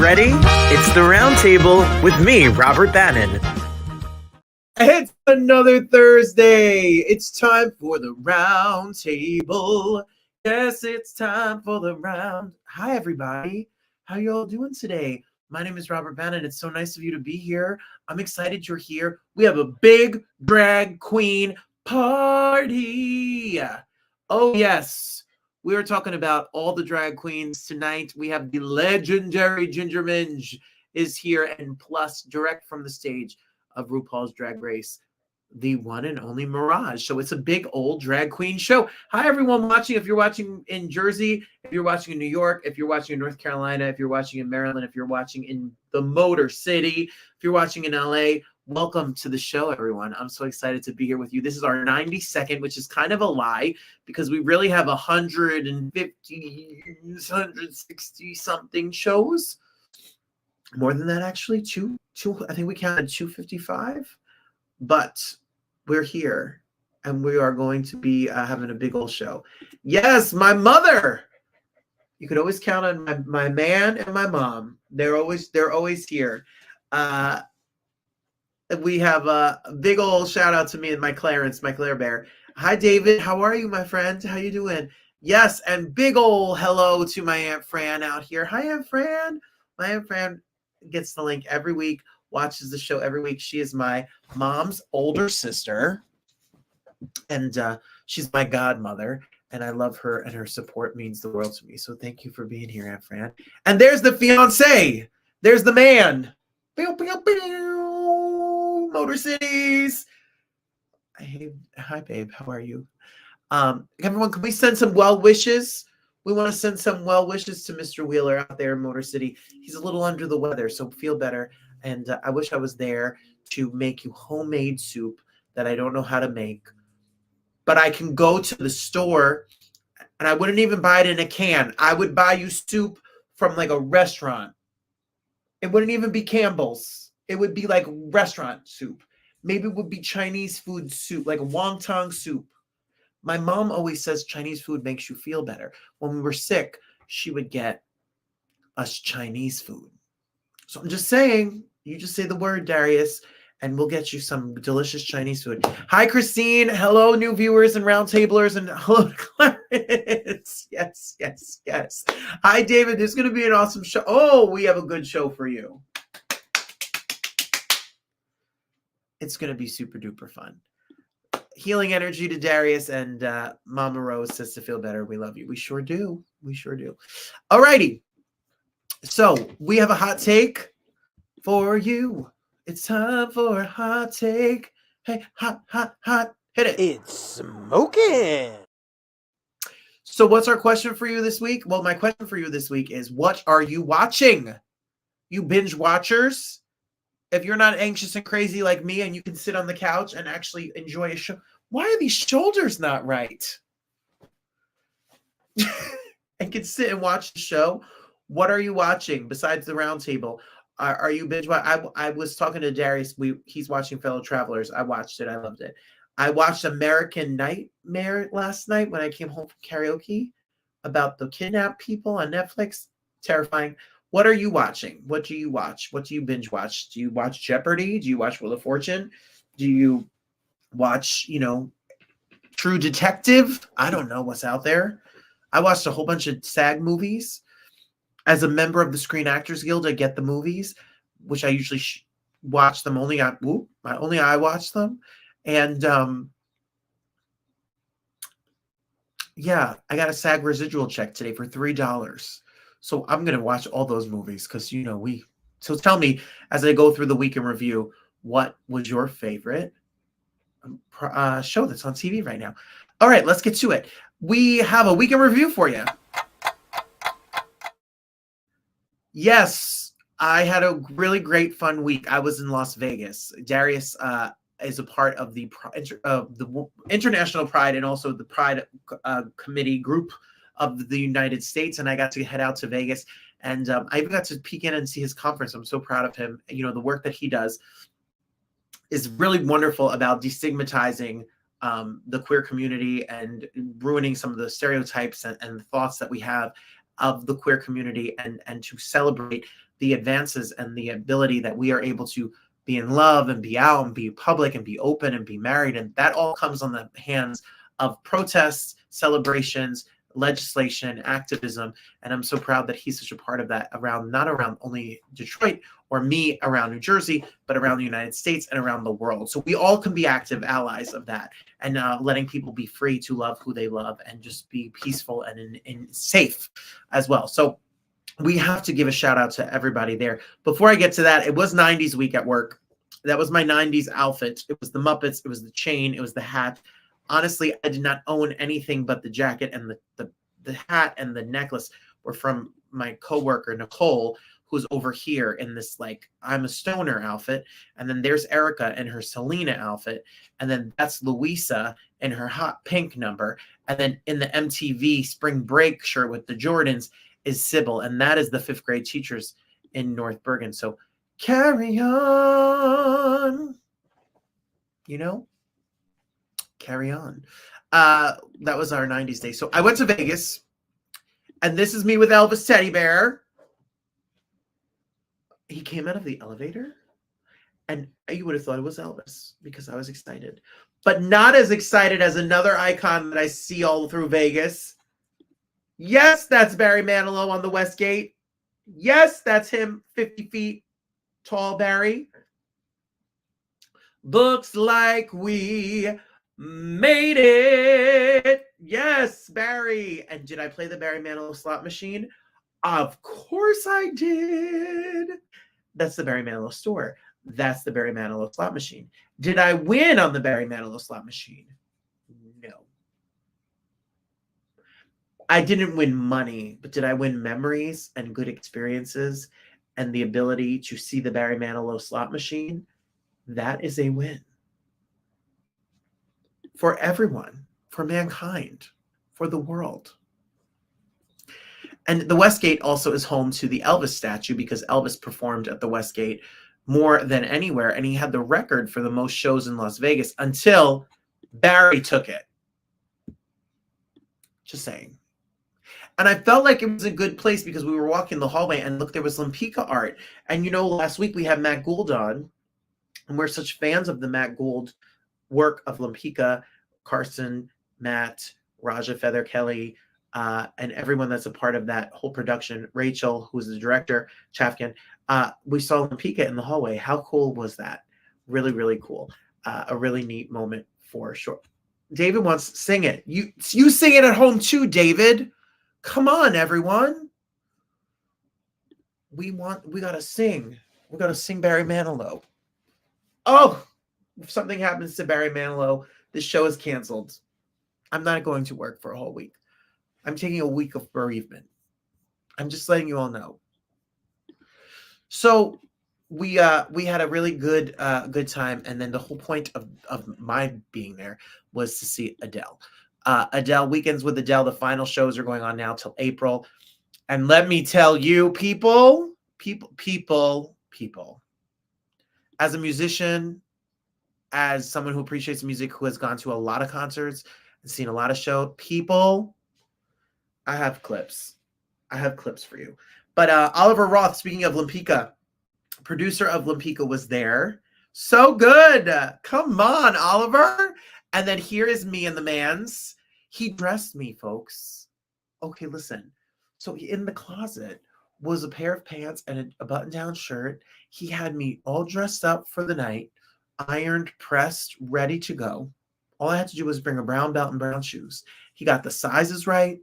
ready? It's the Roundtable with me, Robert Bannon. It's another Thursday. It's time for the Roundtable. Yes, it's time for the round. Hi, everybody. How you all doing today? My name is Robert Bannon. It's so nice of you to be here. I'm excited you're here. We have a big drag queen party. Oh, yes. We are talking about all the drag queens tonight. We have the legendary Ginger Minge is here, and plus, direct from the stage of RuPaul's Drag Race, the one and only Mirage. So it's a big old drag queen show. Hi, everyone watching. If you're watching in Jersey, if you're watching in New York, if you're watching in North Carolina, if you're watching in Maryland, if you're watching in the Motor City, if you're watching in LA, welcome to the show, everyone. I'm so excited to be here with you. This is our 92nd, which is kind of a lie because we really have 150, 160 something shows. More than that, actually. Two. I think we counted 255. But we're here, and we are going to be having a big old show. Yes, my mother. You could always count on my man and my mom. They're always here. We have a big old shout out to me and my Clarence, my Claire Bear. Hi, David. How are you, my friend? How you doing? Yes, and big old hello to my Aunt Fran out here. Hi, Aunt Fran. My Aunt Fran gets the link every week, watches the show every week. She is my mom's older sister, and she's my godmother, and I love her, and her support means the world to me. So thank you for being here, Aunt Fran. And there's the fiance. There's the man. Pew, pew, pew. Motor Cities. Hey, hi, babe. How are you? Everyone, can we send some well wishes? We want to send some well wishes to Mr. Wheeler out there in Motor City. He's a little under the weather, so feel better. And I wish I was there to make you homemade soup that I don't know how to make. But I can go to the store, and I wouldn't even buy it in a can. I would buy you soup from like a restaurant. It wouldn't even be Campbell's. It would be like restaurant soup. Maybe it would be Chinese food soup, like wonton soup. My mom always says Chinese food makes you feel better. When we were sick, she would get us Chinese food. So I'm just saying, you just say the word, Darius, and we'll get you some delicious Chinese food. Hi, Christine. Hello, new viewers and roundtablers, and hello, Clarence. Yes. Hi, David. There's going to be an awesome show. Oh, we have a good show for you. It's going to be super duper fun. Healing energy to Darius, and Mama Rose says to feel better. We love you. We sure do. All righty. So we have a hot take for you. It's time for a hot take. Hey, hot, hit it. It's smoking. So what's our question for you this week? Well, my question for you this week is, what are you watching? You binge watchers? If you're not anxious and crazy like me and you can sit on the couch and actually enjoy a show, why are these shoulders not right? And can sit and watch the show. What are you watching besides the Roundtable? Are you binge watching? I was talking to Darius. He's watching Fellow Travelers. I watched it. I loved it. I watched American Nightmare last night when I came home from karaoke about the kidnapped people on Netflix. Terrifying. What are you watching? What do you watch? What do you binge watch? Do you watch Jeopardy? Do you watch Wheel of Fortune? Do you watch, True Detective? I don't know what's out there. I watched a whole bunch of SAG movies. As a member of the Screen Actors Guild, I get the movies, which I usually watch them only I watch them. And I got a SAG residual check today for $3. So I'm going to watch all those movies because, so tell me, as I go through the week in review, what was your favorite show that's on TV right now? All right, let's get to it. We have a week in review for you. Yes, I had a really great, fun week. I was in Las Vegas. Darius is a part of the International Pride and also the Pride Committee group of the United States, and I got to head out to Vegas, and I even got to peek in and see his conference. I'm so proud of him. The work that he does is really wonderful about destigmatizing the queer community and ruining some of the stereotypes and the thoughts that we have of the queer community, and to celebrate the advances and the ability that we are able to be in love and be out and be public and be open and be married. And that all comes on the hands of protests, celebrations, legislation, activism. And I'm so proud that he's such a part of that around, not around only Detroit or me around New Jersey, but around the United States and around the world. So we all can be active allies of that, and letting people be free to love who they love and just be peaceful and safe as well. So we have to give a shout out to everybody there. Before I get to that, it was 90s week at work. That was my 90s outfit. It was the Muppets. It was the chain. It was the hat. Honestly, I did not own anything but the jacket, and the hat and the necklace were from my coworker, Nicole, who's over here in this, like, I'm a stoner outfit. And then there's Erica in her Selena outfit. And then that's Louisa in her hot pink number. And then in the MTV spring break shirt with the Jordans is Sybil. And that is the 5th grade teachers in North Bergen. So carry on, you know, carry on. That was our 90s day. So I went to Vegas, and this is me with Elvis Teddy Bear. He came out of the elevator, and you would have thought it was Elvis because I was excited, but not as excited as another icon that I see all through Vegas. Yes, that's Barry Manilow on the West Gate. Yes, that's him, 50 feet tall Barry. Looks like we made it. Yes, Barry. And did I play the Barry Manilow slot machine? Of course I did. That's the Barry Manilow store. That's the Barry Manilow slot machine. Did I win on the Barry Manilow slot machine? No. I didn't win money, but did I win memories and good experiences and the ability to see the Barry Manilow slot machine? That is a win. For everyone, for mankind, for the world. And the Westgate also is home to the Elvis statue because Elvis performed at the Westgate more than anywhere. And he had the record for the most shows in Las Vegas until Barry took it. Just saying. And I felt like it was a good place because we were walking the hallway and look, there was Lempicka art. And you know, last week we had Matt Gould on, and we're such fans of the Matt Gould work of Lempicka, Carson, Matt, Raja Feather Kelly, and everyone that's a part of that whole production. Rachel, who's the director, Chafkin. We saw Lempicka in the hallway. How cool was that? Really, really cool. A really neat moment for sure. David wants to sing it. You sing it at home too, David. Come on, everyone. We gotta sing. We gotta sing Barry Manilow. Oh, if something happens to Barry Manilow, this show is canceled. I'm not going to work for a whole week. I'm taking a week of bereavement. I'm just letting you all know. So we had a really good time, and then the whole point of my being there was to see Adele. Adele, Weekends with Adele, the final shows are going on now till April. And let me tell you, people, as a musician, as someone who appreciates music, who has gone to a lot of concerts and seen a lot of shows, people, I have clips. I have clips for you. But Oliver Roth, speaking of Lempicka, producer of Lempicka, was there. So good. Come on, Oliver. And then here is me and the man's. He dressed me, folks. Okay, listen. So in the closet was a pair of pants and a button-down shirt. He had me all dressed up for the night, ironed, pressed, ready to go. All I had to do was bring a brown belt and brown shoes. He got the sizes right.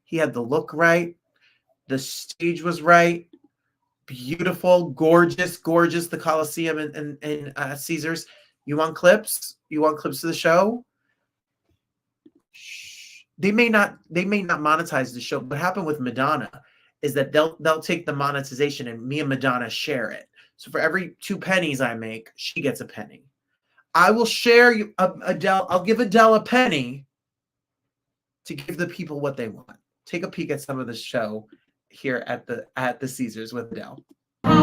He had the look right. The stage was right. Beautiful, gorgeous, gorgeous. The Coliseum and Caesars. You want clips? You want clips of the show? Shh. They may not monetize the show. What happened with Madonna is that they'll take the monetization and me and Madonna share it. So for every 2 pennies I make, she gets a penny. I will share Adele. I'll give Adele a penny to give the people what they want. Take a peek at some of the show here at the Caesars with Adele. So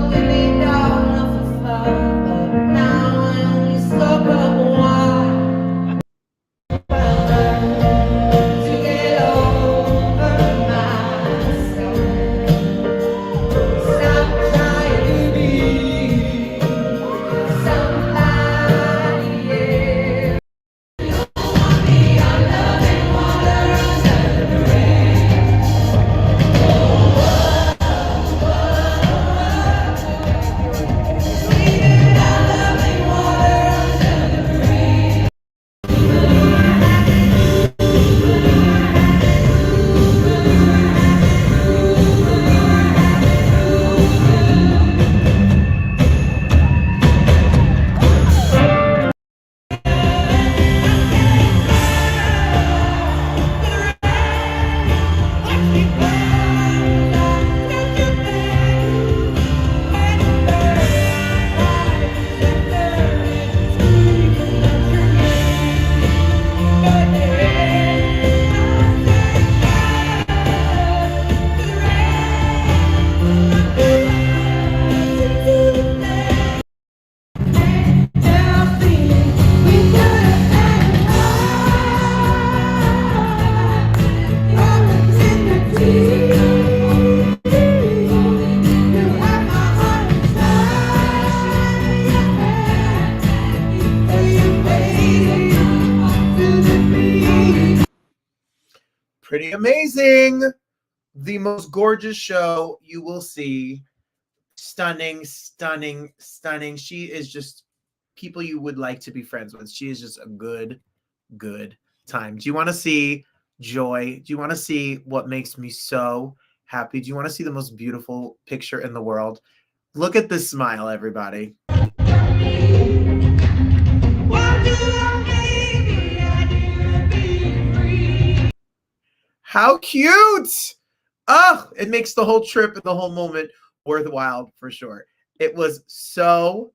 give me down off the floor. pretty amazing. The most gorgeous show you will see. Stunning, stunning, stunning. She is just people you would like to be friends with. She is just a good time. Do you want to see joy? Do you want to see what makes me so happy? Do you want to see the most beautiful picture in the world? Look at this smile, everybody. How cute! Oh, it makes the whole trip and the whole moment worthwhile for sure. It was so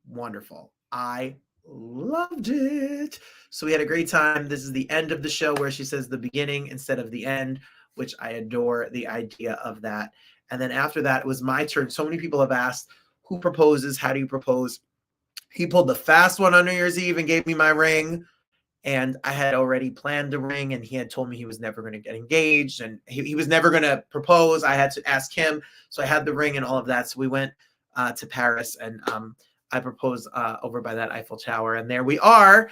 wonderful. I loved it. So we had a great time. This is the end of the show where she says the beginning instead of the end, which I adore the idea of that. And then after that, it was my turn. So many people have asked, who proposes? How do you propose? He pulled the fast one on New Year's Eve and gave me my ring. And I had already planned a ring, and he had told me he was never going to get engaged, and he was never going to propose. I had to ask him. So I had the ring and all of that. So we went to Paris, and I proposed over by that Eiffel Tower, and there we are.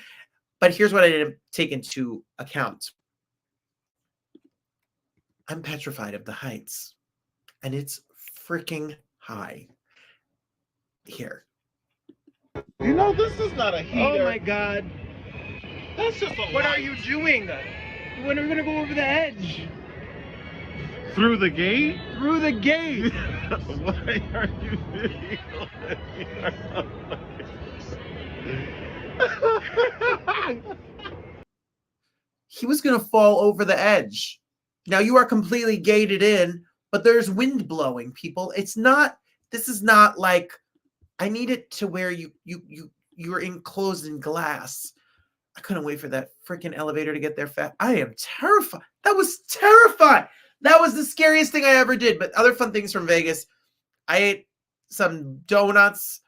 But here's what I didn't take into account. I'm petrified of the heights, and it's freaking high here. You know, this is not a heater. Oh my God. That's just a What light. are you doing? When are we gonna go over the edge? Through the gate? Through the gate. Why are you doing He was going to fall over the edge. Now you are completely gated in, but there's wind blowing, people. It's not, this is not like, I need it to where you're enclosed in glass. I couldn't wait for that freaking elevator to get there fast. I am terrified. That was terrifying. That was the scariest thing I ever did. But other fun things from Vegas. I ate some donuts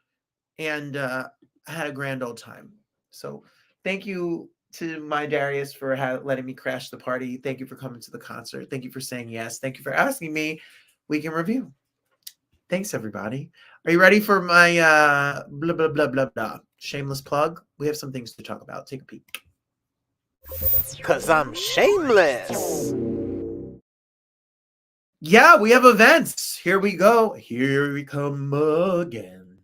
and I had a grand old time. So thank you to my Darius for letting me crash the party. Thank you for coming to the concert. Thank you for saying yes. Thank you for asking me. We can review. Thanks, everybody. Are you ready for my blah, blah, blah, blah, blah? Shameless plug? We have some things to talk about. Take a peek. 'Cause I'm shameless. Yeah, we have events. Here we go. Here we come again.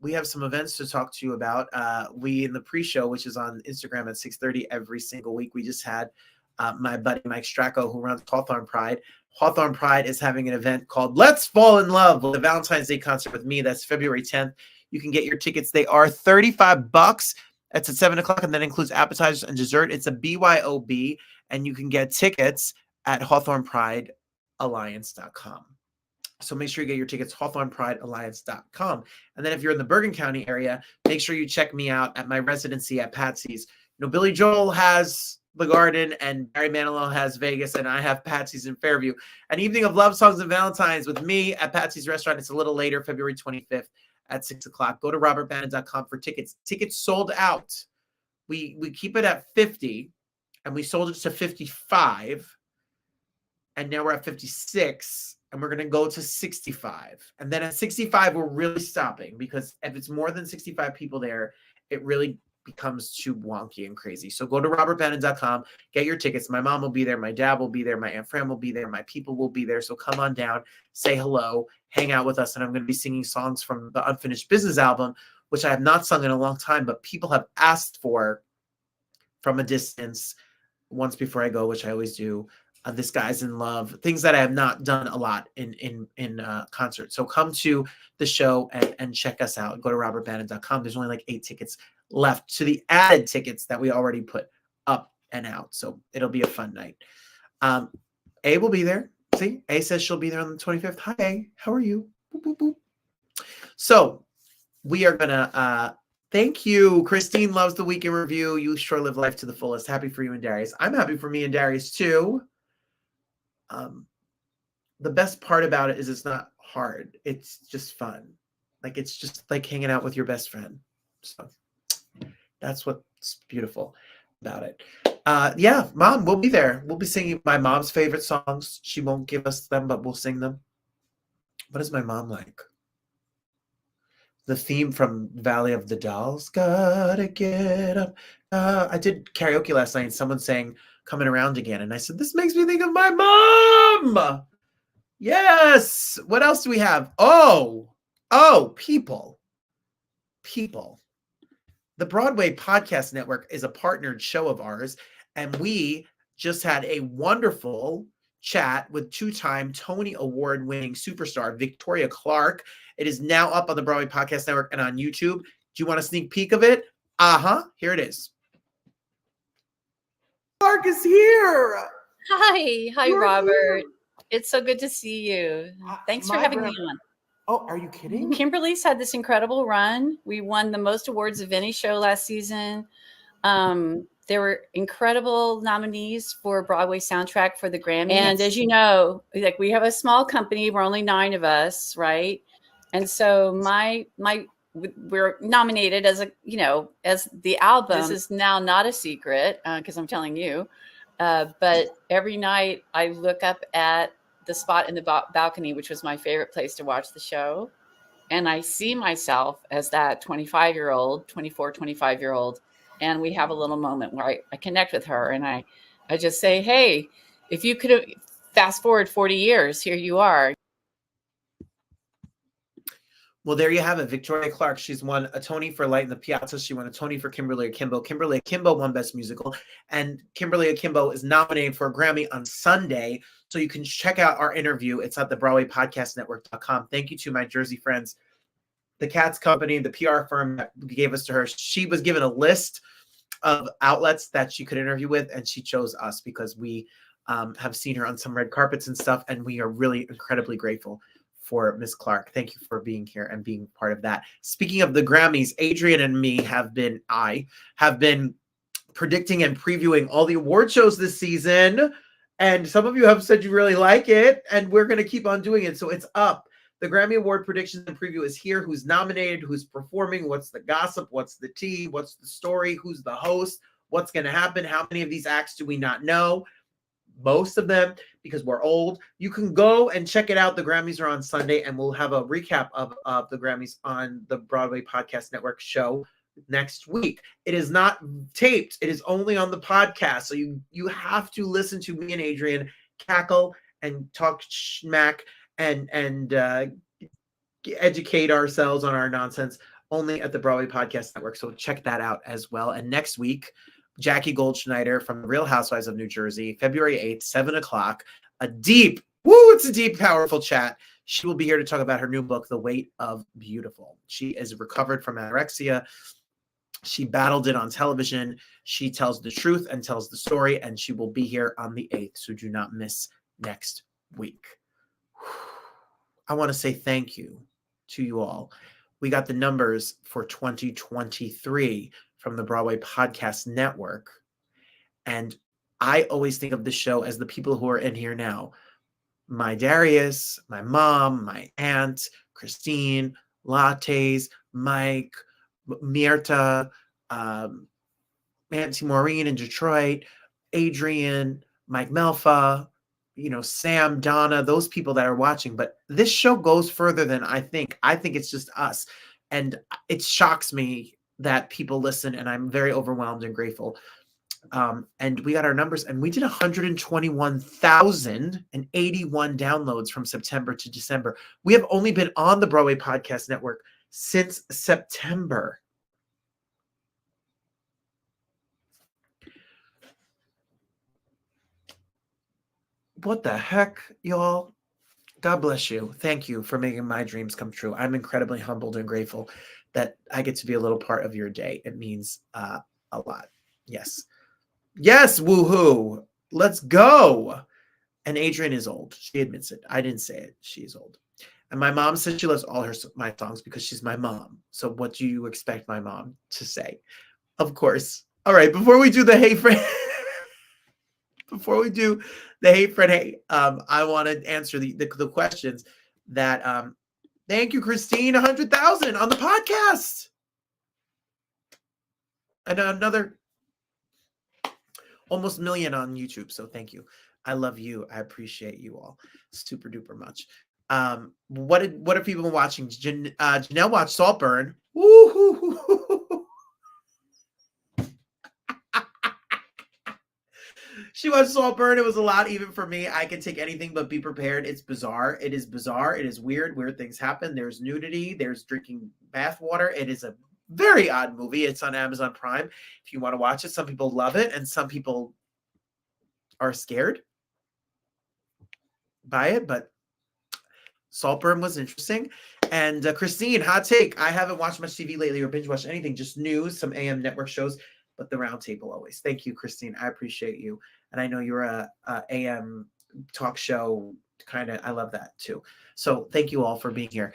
We have some events to talk to you about. We, in the pre-show, which is on Instagram at 6:30 every single week, we just had my buddy Mike Stracco, who runs Hawthorne Pride. Hawthorne Pride is having an event called Let's Fall in Love, with a Valentine's Day concert with me. That's February 10th. You can get your tickets. They are $35. It's at 7 o'clock, and that includes appetizers and dessert. It's a BYOB, and you can get tickets at HawthornePrideAlliance.com. So make sure you get your tickets, HawthornePrideAlliance.com. And then if you're in the Bergen County area, make sure you check me out at my residency at Patsy's. You know, Billy Joel has the Garden, and Barry Manilow has Vegas, and I have Patsy's in Fairview. An evening of love songs and Valentines with me at Patsy's Restaurant. It's a little later, February 25th at 6 o'clock. Go to robertbannon.com for tickets. Tickets sold out. We keep it at 50, and we sold it to 55, and now we're at 56, and we're going to go to 65. And then at 65, we're really stopping, because if it's more than 65 people there, it really becomes too wonky and crazy. So go to robertbannon.com, get your tickets. My mom will be there. My dad will be there. My Aunt Fran will be there. My people will be there. So come on down, say hello, hang out with us. And I'm going to be singing songs from the Unfinished Business album, which I have not sung in a long time, but people have asked for from a distance once before I go, which I always do. This Guy's in Love, things that I have not done a lot in concert. So come to the show and check us out. Go to robertbannon.com. There's only like 8 tickets left to the added tickets that we already put up and out. So it'll be a fun night. A will be there. See, A says she'll be there on the 25th. Hi, A. How are you? Boop, boop, boop. So we are going to thank you. Christine loves the weekend review. You sure live life to the fullest. Happy for you and Darius. I'm happy for me and Darius too. The best part about it is it's not hard. It's just fun. Like, it's just like hanging out with your best friend. So that's what's beautiful about it. Yeah, Mom, we'll be there. We'll be singing my mom's favorite songs. She won't give us them, but we'll sing them. What is my mom like? the theme from Valley of the Dolls. Gotta get up. I did karaoke last night and someone sang Coming Around Again. And I said, this makes me think of my mom. Yes. What else do we have? Oh, people. The Broadway Podcast Network is a partnered show of ours. And we just had a wonderful chat with two-time Tony Award-winning superstar Victoria Clark. It is now up on the Broadway Podcast Network and on YouTube. Do you want a sneak peek of it? Here it is. Clark is here. Hi, You're Robert. here. It's so good to see you. Thanks for My having me brother- on. Oh, are you kidding? Kimberly's had this incredible run. We won the most awards of any show last season. There were incredible nominees for Broadway soundtrack for the Grammy. And as you know, like we have a small company. We're only 9 of us, right? And so we're nominated as as the album. This is now not a secret because I'm telling you. But every night I look up at the spot in the balcony, which was my favorite place to watch the show. And I see myself as that 25-year-old. And we have a little moment where I connect with her and I just say, hey, if you could fast forward 40 years, here you are. Well, there you have it. Victoria Clark. She's won a Tony for Light in the Piazza. She won a Tony for Kimberly Akimbo. Kimberly Akimbo won Best Musical. And Kimberly Akimbo is nominated for a Grammy on Sunday. So you can check out our interview. It's at the BroadwayPodcastNetwork.com. Thank you to my Jersey friends, the Katz Company, the PR firm that gave us to her. She was given a list of outlets that she could interview with, and she chose us because we have seen her on some red carpets and stuff, and we are really incredibly grateful for Miss Clark. Thank you for being here and being part of that. Speaking of the Grammys, Adrian and me have been predicting and previewing all the award shows this season, and some of you have said you really like it, and we're going to keep on doing it, so it's up. The Grammy Award predictions and preview is here. Who's nominated, who's performing, what's the gossip, what's the tea, what's the story, who's the host, what's going to happen, how many of these acts do we not know? Most of them, because we're old. You can go and check it out. The Grammys are on Sunday, and we'll have a recap of the Grammys on the Broadway Podcast Network show next week. It is not taped. It is only on the podcast. So you have to listen to me and Adrian cackle and talk smack and educate ourselves on our nonsense only at the Broadway Podcast Network. So check that out as well. And next week, Jackie Goldschneider from the Real Housewives of New Jersey, February 8th, 7 o'clock. It's a deep, powerful chat. She will be here to talk about her new book, The Weight of Beautiful. She is recovered from anorexia. She battled it on television. She tells the truth and tells the story, and she will be here on the 8th. So do not miss next week. I want to say thank you to you all. We got the numbers for 2023 from the Broadway Podcast Network. And I always think of the show as the people who are in here now. My Darius, my mom, my aunt, Christine, Lattes, Mike, Myrta, Auntie Maureen in Detroit, Adrian, Mike Melfa, Sam, Donna, those people that are watching. But this show goes further than I think. I think it's just us. And it shocks me that people listen, and I'm very overwhelmed and grateful. And we got our numbers, and we did 121,081 downloads from September to December. We have only been on the Broadway Podcast Network since September. What the heck, y'all? God bless you. Thank you for making my dreams come true. I'm incredibly humbled and grateful that I get to be a little part of your day. It means a lot. Yes. Yes, woohoo. Let's go. And Adrian is old. She admits it. I didn't say it. She's old. And my mom says she loves all my songs because she's my mom. So what do you expect my mom to say? Of course. All right. Before we do the Hey Friend, I want to answer the questions that, thank you, Christine, 100,000 on the podcast. And another almost 1 million on YouTube. So thank you. I love you. I appreciate you all super duper much. What have people been watching? Janelle watched Saltburn. Woo-hoo-hoo-hoo-hoo. She watched Saltburn. It was a lot, even for me. I can take anything but be prepared. It's bizarre. It is bizarre. It is weird. Weird things happen. There's nudity. There's drinking bathwater. It is a very odd movie. It's on Amazon Prime. If you want to watch it, some people love it, and some people are scared by it. But Saltburn was interesting. And Christine, hot take. I haven't watched much TV lately or binge watched anything. Just news, some AM network shows, but the Roundtable always. Thank you, Christine. I appreciate you. And I know you're a AM talk show kind of. I love that too. So thank you all for being here.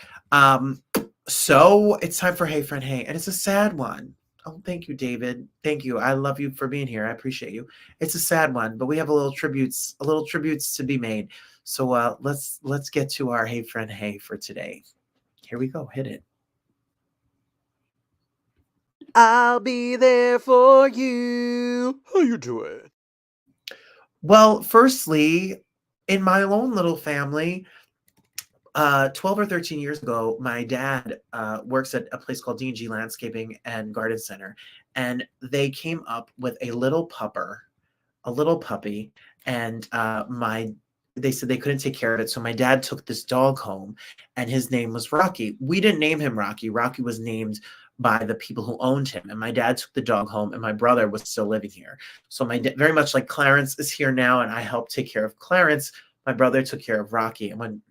So it's time for Hey Friend Hey, and it's a sad one. Oh, thank you, David. Thank you. I love you for being here. I appreciate you. It's a sad one, but we have a little tributes to be made. So let's get to our Hey Friend Hey for today. Here we go. Hit it. I'll be there for you. How you doing? Well, firstly, in my own little family, 12 or 13 years ago, my dad works at a place called D&G Landscaping and Garden Center, and they came up with a little puppy, and they said they couldn't take care of it, so my dad took this dog home, and his name was Rocky. We didn't name him Rocky. Rocky was named by the people who owned him, and my dad took the dog home, and my brother was still living here. So very much like Clarence is here now, and I helped take care of Clarence, my brother took care of Rocky. And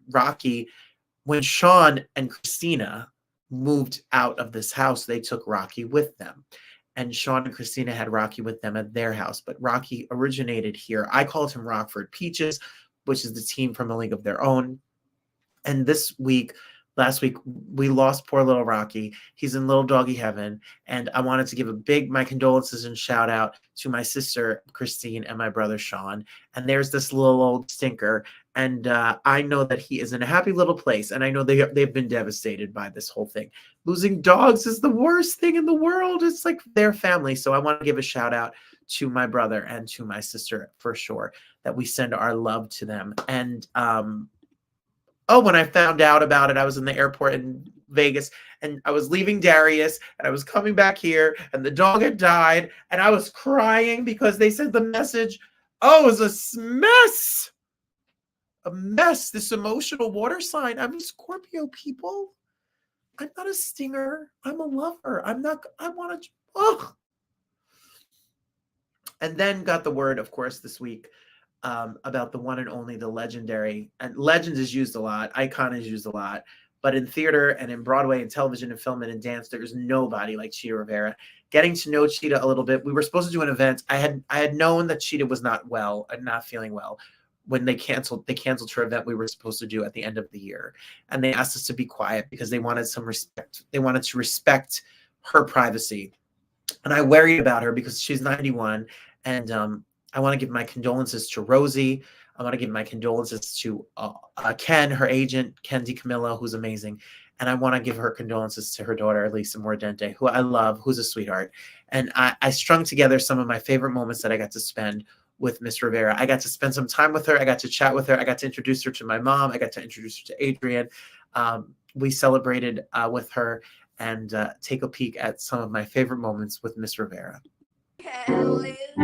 when Sean and Christina moved out of this house, they took Rocky with them. And Sean and Christina had Rocky with them at their house, but Rocky originated here. I called him Rockford Peaches, which is the team from A League of Their Own. And last week, we lost poor little Rocky. He's in little doggy heaven. And I wanted to give my condolences and shout out to my sister, Christine, and my brother, Sean. And there's this little old stinker. And I know that he is in a happy little place. And I know they've been devastated by this whole thing. Losing dogs is the worst thing in the world. It's like their family. So I want to give a shout out to my brother and to my sister for sure, that we send our love to them. And when I found out about it, I was in the airport in Vegas, and I was leaving Darius, and I was coming back here, and the dog had died, and I was crying because they said the message, it was a mess. A mess. This emotional water sign. I'm a Scorpio, people. I'm not a stinger. I'm a lover. And then got the word, of course, this week about the one and only, the legendary, and legend is used a lot, icon is used a lot, but in theater and in Broadway and television and film and in dance, there's nobody like Chita Rivera. Getting to know Chita a little bit, we were supposed to do an event. I had known that Chita was not well and not feeling well when they canceled her event we were supposed to do at the end of the year, and they asked us to be quiet because they wanted some respect. They wanted to respect her privacy, and I worried about her because she's 91, and I want to give my condolences to Rosie. I want to give my condolences to Ken, her agent, Ken DiCamillo, who's amazing. And I want to give her condolences to her daughter, Lisa Mordente, who I love, who's a sweetheart. And I strung together some of my favorite moments that I got to spend with Miss Rivera. I got to spend some time with her. I got to chat with her. I got to introduce her to my mom. I got to introduce her to Adrian. We celebrated with her and take a peek at some of my favorite moments with Miss Rivera. I feel like that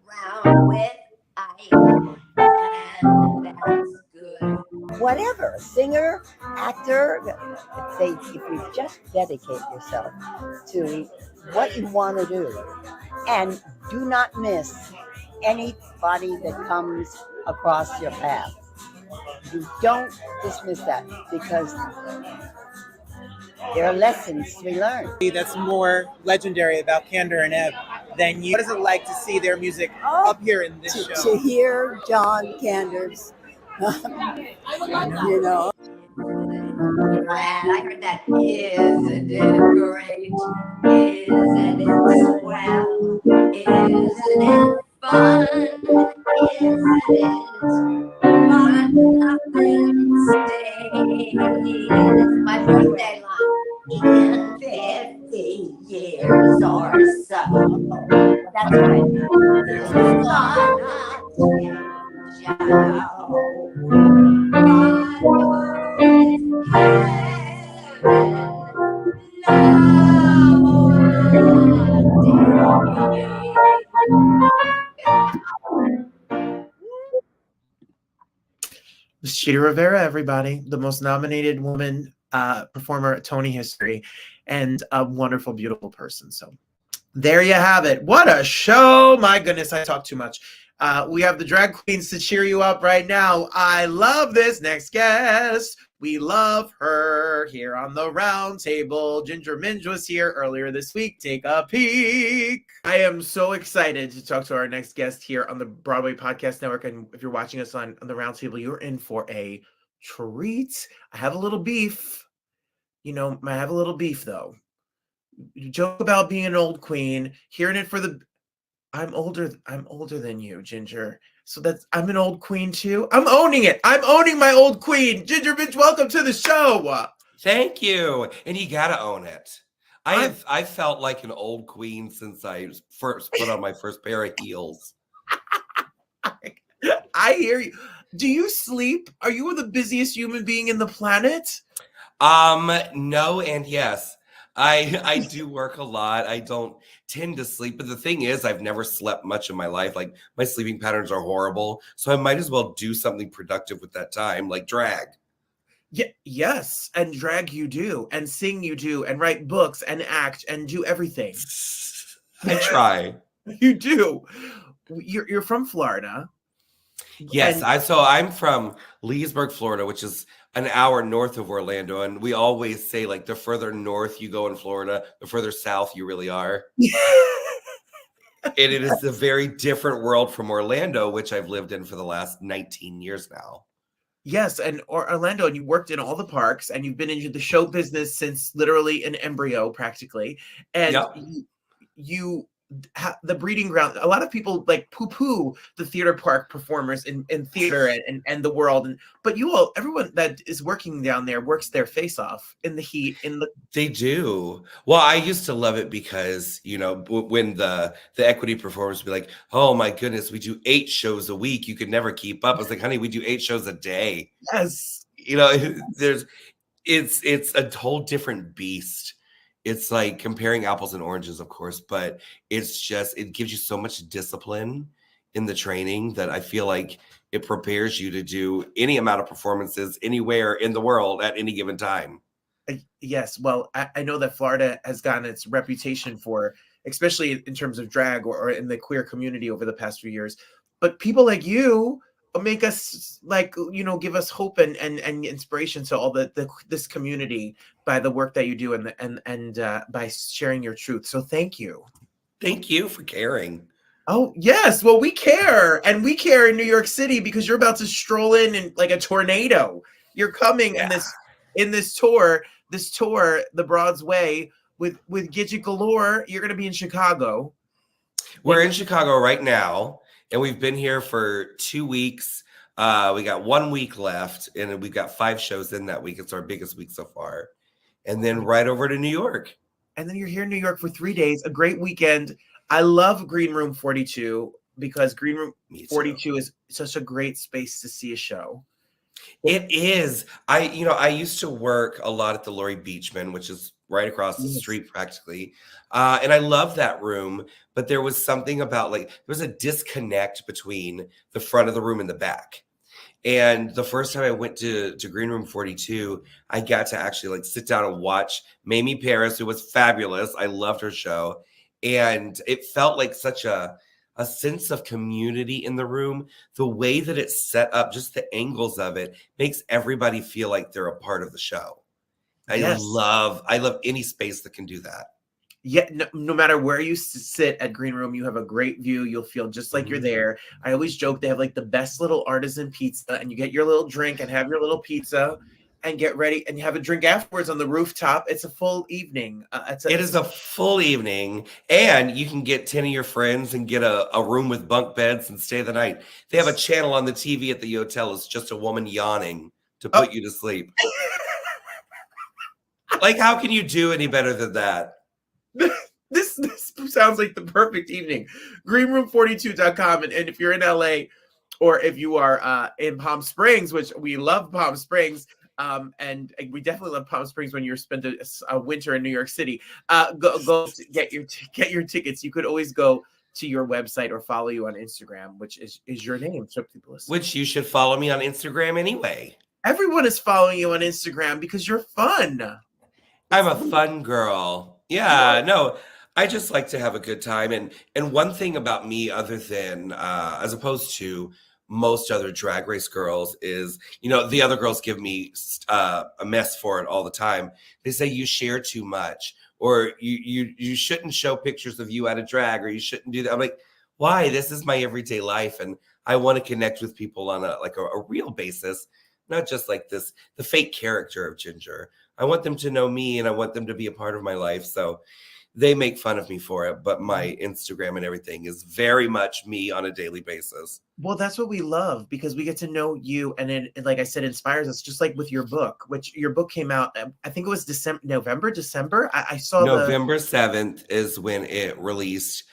around with ice, and that's good. Whatever, singer, actor, if you just dedicate yourself to what you want to do, and do not miss anybody that comes across your path. You don't dismiss that, because there are lessons to be learned. That's more legendary about Candor and Ebb than you. What is it like to see their music up here in this show? To hear John Candor's, you know. Glad I heard that. Isn't it great? Isn't it swell? Isn't it fun? Isn't it? But nothing stays. It's my birthday line. In 50 years or so. That's right. This is on a TV show. Broadway's Sheeta Rivera, everybody, the most nominated woman performer at Tony history, and a wonderful, beautiful person. So there you have it. What a show. My goodness, I talk too much. We have the drag queens to cheer you up right now. I love this next guest. We love her here on the round table. Ginger Minge was here earlier this week. Take a peek. I am so excited to talk to our next guest here on the Broadway Podcast Network. And if you're watching us on the round table, you're in for a treat. I have a little beef. You know, I have a little beef, though. You joke about being an old queen, hearing it for the... I'm older than you, Ginger. So I'm an old queen too. I'm owning it. I'm owning my old queen. Ginger Minge, welcome to the show. Thank you. And you gotta own it. I felt like an old queen since I first put on my first pair of heels. I hear you. Do you sleep? Are you the busiest human being in the planet? No and yes. I do work a lot. I don't tend to sleep. But the thing is, I've never slept much in my life. Like, my sleeping patterns are horrible. So I might as well do something productive with that time, like drag. Yeah, yes. And drag you do. And sing you do. And write books and act and do everything. I try. You do. You're from Florida. Yes. I'm from Leesburg, Florida, which is an hour north of Orlando. And we always say, like, the further north you go in Florida, the further south you really are. And it is a very different world from Orlando, which I've lived in for the last 19 years now. Yes, and Orlando, and you worked in all the parks, and you've been into the show business since literally an embryo, practically. And Yep. you the breeding ground. A lot of people like poo-poo the theater park performers in theater and the world, but everyone that is working down there works their face off in the heat. They do. Well, I used to love it because, you know, when the equity performers would be like, oh my goodness, we do 8 shows a week, you could never keep up. I was like, honey, we do 8 shows a day. Yes. You know, it's a whole different beast. It's like comparing apples and oranges, of course, but it gives you so much discipline in the training that I feel like it prepares you to do any amount of performances anywhere in the world at any given time. Yes. Well, I know that Florida has gotten its reputation for, especially in terms of drag or in the queer community over the past few years, but people like you make us, like, you know, give us hope and inspiration to all this community by the work that you do and by sharing your truth. So thank you. Thank you for caring. Oh yes, well, we care, and we care in New York City because you're about to stroll in like a tornado. You're coming in this tour, the Broadway with Gidget Galore. You're going to be in Chicago. We're in Chicago right now. And we've been here for 2 weeks. We got 1 week left, and we've got 5 shows in that week. It's our biggest week so far. And then right over to New York. And then you're here in New York for 3 days, a great weekend. I love Green Room 42 because Green Room 42 is such a great space to see a show. It is. I used to work a lot at the Laurie Beachman, which is right across the street practically. And I love that room, but there was something about, like, there was a disconnect between the front of the room and the back. And the first time I went to Green Room 42, I got to actually, like, sit down and watch Mamie Paris, who was fabulous. I loved her show. And it felt like such a sense of community in the room. The way that it's set up, just the angles of it, makes everybody feel like they're a part of the show. I love any space that can do that. Yeah, no matter where you sit at Green Room, you have a great view. You'll feel just like you're there. I always joke they have like the best little artisan pizza, and you get your little drink and have your little pizza and get ready, and you have a drink afterwards on the rooftop. It's a full evening. It is a full evening, and you can get 10 of your friends and get a room with bunk beds and stay the night. They have a channel on the TV at the hotel. It's just a woman yawning to put you to sleep. Like, how can you do any better than that? This sounds like the perfect evening. Greenroom42.com. And if you're in LA or if you are in Palm Springs, which we love Palm Springs, and we definitely love Palm Springs when you're spent a winter in New York City, go get your tickets. You could always go to your website or follow you on Instagram, which is your name. So people listen. Which you should follow me on Instagram anyway. Everyone is following you on Instagram because you're fun. I'm a fun girl. Yeah, no, I just like to have a good time. And one thing about me, other than as opposed to most other Drag Race girls, is, you know, the other girls give me a mess for it all the time. They say you share too much, or you shouldn't show pictures of you out of drag, or you shouldn't do that. I'm like, why? This is my everyday life, and I want to connect with people on a real basis, not just like the fake character of Ginger. I want them to know me, and I want them to be a part of my life. So they make fun of me for it, but my Instagram and everything is very much me on a daily basis. Well, that's what we love, because we get to know you, and it, like I said, inspires us. Just like with your book, which your book came out, I think it was December. I saw November 7th is when it released.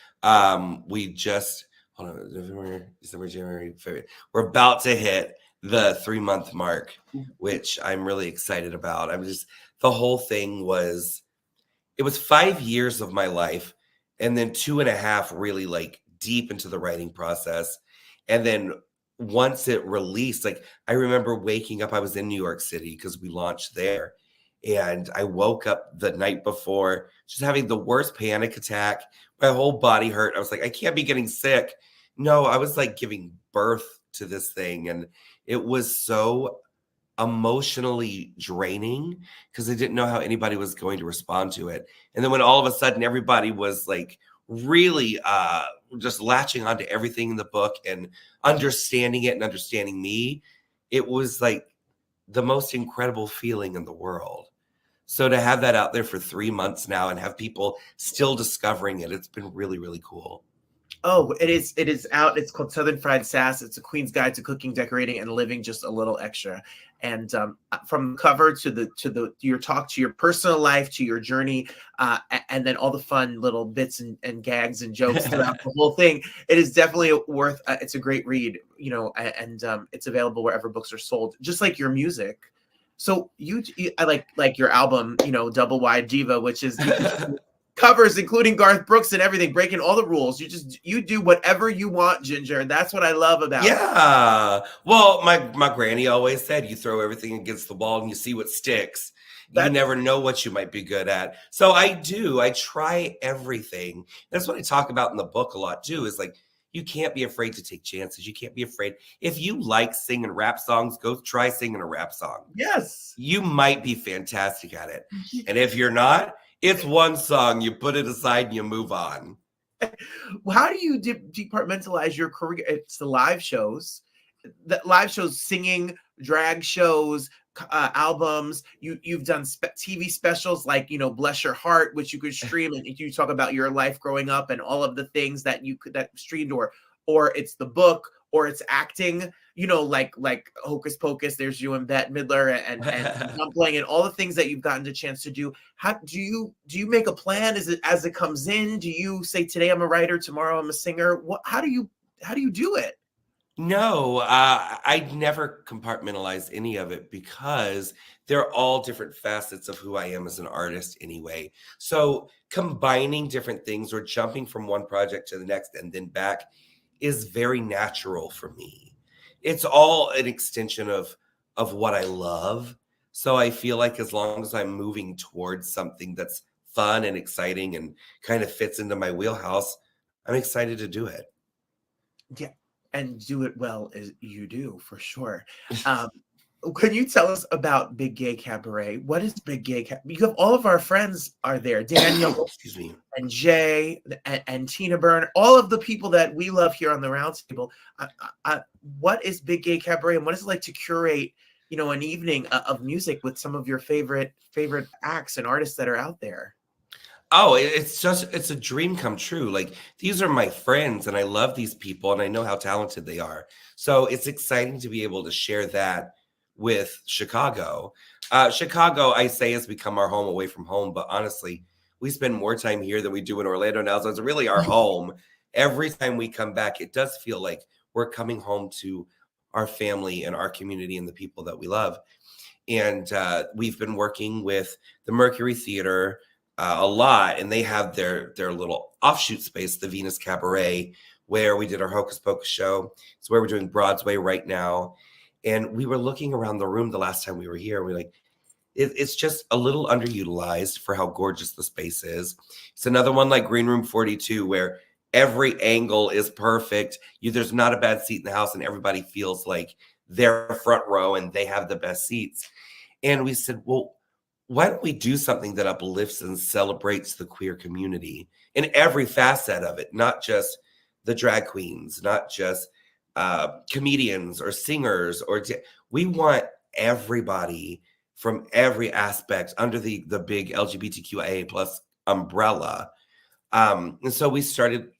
We just hold on, November, December, January, February. We're about to hit the 3-month mark, which I'm really excited about. The whole thing was, it was 5 years of my life, and then 2.5 really like deep into the writing process. And then once it released, like I remember waking up, I was in New York City because we launched there. And I woke up the night before just having the worst panic attack. My whole body hurt. I was like, I can't be getting sick. No, I was like giving birth to this thing. And it was so emotionally draining because I didn't know how anybody was going to respond to it. And then when all of a sudden everybody was like really just latching onto everything in the book and understanding it and understanding me, it was like the most incredible feeling in the world. So to have that out there for 3 months now and have people still discovering it, it's been really, really cool. Oh, it is out. It's called Southern Fried Sass. It's a Queen's Guide to Cooking, Decorating, and Living Just a Little Extra. And from cover to your talk, to your personal life, to your journey, and then all the fun little bits and gags and jokes throughout the whole thing. It is definitely worth. It's a great read, you know, and it's available wherever books are sold. Just like your music. So I like your album, you know, Double Wide Diva, which is covers including Garth Brooks and everything, breaking all the rules. You do whatever you want, Ginger. That's what I love about it. Yeah. Well, my granny always said, you throw everything against the wall and you see what sticks. You never know what you might be good at. So I try everything. That's what I talk about in the book a lot too, is like, you can't be afraid to take chances. You can't be afraid. If you like singing rap songs, go try singing a rap song. Yes. You might be fantastic at it. And if you're not, it's one song, you put it aside and you move on. How do you departmentalize your career? It's the live shows, singing, drag shows, albums. You've done TV specials like, you know, Bless Your Heart, which you could stream, and you talk about your life growing up and all of the things that that streamed, or it's the book, or it's acting, you know, like Hocus Pocus. There's you and Bette Midler and Dumpling and all the things that you've gotten the chance to do. How do you make a plan? Is it as it comes in? Do you say, today I'm a writer, tomorrow I'm a singer? How do you do it? No, I never compartmentalize any of it because they're all different facets of who I am as an artist anyway. So combining different things or jumping from one project to the next and then back is very natural for me. It's all an extension of what I love. So I feel like as long as I'm moving towards something that's fun and exciting and kind of fits into my wheelhouse, I'm excited to do it. Yeah. And do it well as you do, for sure. Can you tell us about Big Gay Cabaret? What is Big Gay Cabaret? You have all of our friends are there. Daniel, excuse me, and Jay, and Tina Byrne, all of the people that we love here on the Roundtable. What is Big Gay Cabaret, and what is it like to curate, you know, an evening of music with some of your favorite acts and artists that are out there? Oh, it's a dream come true. Like, these are my friends and I love these people and I know how talented they are. So it's exciting to be able to share that with Chicago. Chicago, I say, has become our home away from home, but honestly, we spend more time here than we do in Orlando now. So it's really our home. Every time we come back, it does feel like we're coming home to our family and our community and the people that we love. And we've been working with the Mercury Theater a lot, and they have their little offshoot space, the Venus Cabaret, where we did our Hocus Pocus show. It's where we're doing Broadway right now. And we were looking around the room the last time we were here. We're like, it's just a little underutilized for how gorgeous the space is. It's another one like Green Room 42, where every angle is perfect. There's not a bad seat in the house, and everybody feels like they're front row and they have the best seats. And we said, well, why don't we do something that uplifts and celebrates the queer community in every facet of it, not just the drag queens, not just comedians or singers, we want everybody from every aspect under the big LGBTQIA plus umbrella. And so we started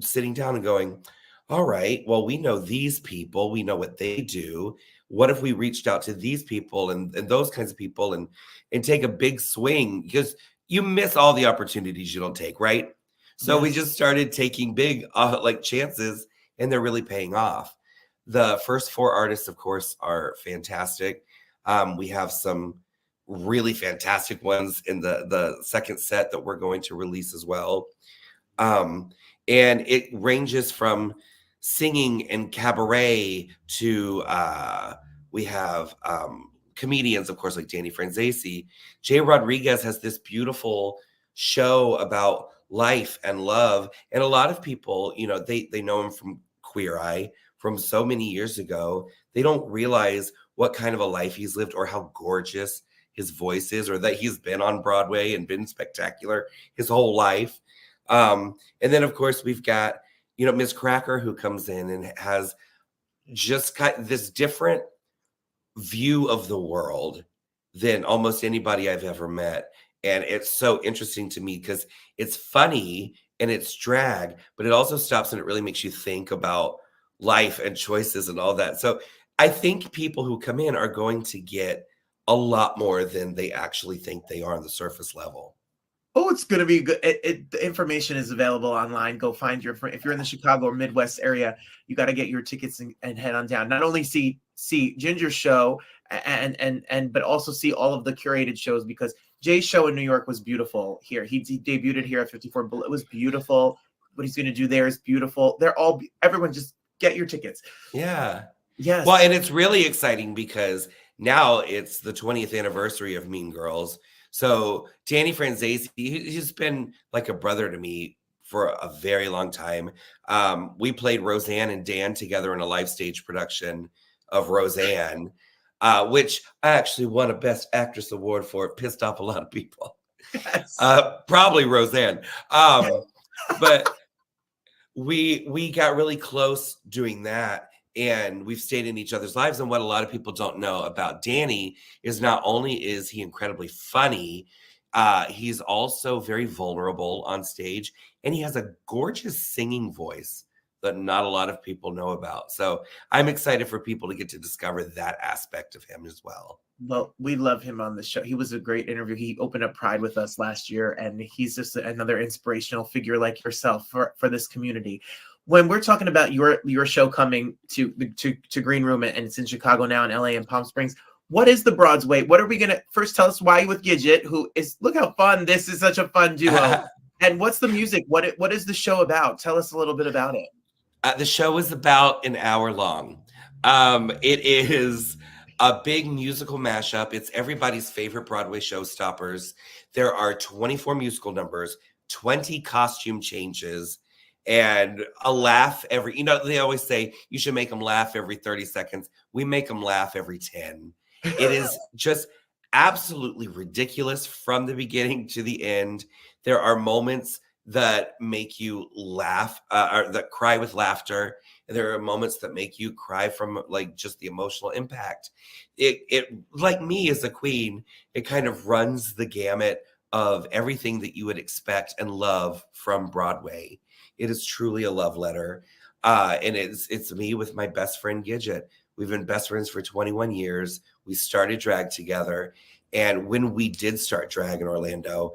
sitting down and going, all right, well, we know these people, we know what they do. What if we reached out to these people and those kinds of people and take a big swing? Because you miss all the opportunities you don't take, right? So we just started taking big chances, and they're really paying off. The first 4 artists, of course, are fantastic. We have some really fantastic ones in the second set that we're going to release as well. And it ranges from singing and cabaret to we have comedians, of course, like Danny Franzese. Jay Rodriguez has this beautiful show about life and love. And a lot of people, they know him from Queer Eye from so many years ago. They don't realize what kind of a life he's lived or how gorgeous his voice is, or that he's been on Broadway and been spectacular his whole life. And then, of course, we've got, Ms. Cracker, who comes in and has just this different view of the world than almost anybody I've ever met. And it's so interesting to me because it's funny and it's drag, but it also stops and it really makes you think about life and choices and all that. So I think people who come in are going to get a lot more than they actually think they are on the surface level. Oh, it's going to be good. The information is available online. Go find if you're in the Chicago or Midwest area, you got to get your tickets and head on down. Not only see Ginger's show but also see all of the curated shows, because Jay's show in New York was beautiful here. He debuted it here at 54. It was beautiful. What he's going to do there is beautiful. Everyone just get your tickets. Yeah. Yes. Well, and it's really exciting because now it's the 20th anniversary of Mean Girls. So Danny Franzese, he's been like a brother to me for a very long time. We played Roseanne and Dan together in a live stage production of Roseanne, which I actually won a Best Actress award for. It pissed off a lot of people. Yes. Probably Roseanne. But we got really close doing that. And we've stayed in each other's lives. And what a lot of people don't know about Danny is not only is he incredibly funny, he's also very vulnerable on stage. And he has a gorgeous singing voice that not a lot of people know about. So I'm excited for people to get to discover that aspect of him as well. Well, we love him on the show. He was a great interview. He opened up Pride with us last year, and he's just another inspirational figure like yourself for this community. When we're talking about your show coming to Green Room, and it's in Chicago now, in LA, and Palm Springs, what is the Broadway? What are we gonna first tell us why you with Gidget, who is, look how fun, this is such a fun duo. And what's the music? What is the show about? Tell us a little bit about it. The show is about an hour long. It is a big musical mashup. It's everybody's favorite Broadway showstoppers. There are 24 musical numbers, 20 costume changes, and a laugh every, they always say you should make them laugh every 30 seconds. We make them laugh every 10. It is just absolutely ridiculous from the beginning to the end. There are moments that make you laugh, or that cry with laughter. And there are moments that make you cry from like just the emotional impact. It like me as a queen, it kind of runs the gamut of everything that you would expect and love from Broadway. It is truly a love letter. And it's me with my best friend Gidget. We've been best friends for 21 years. We started drag together. And when we did start drag in Orlando,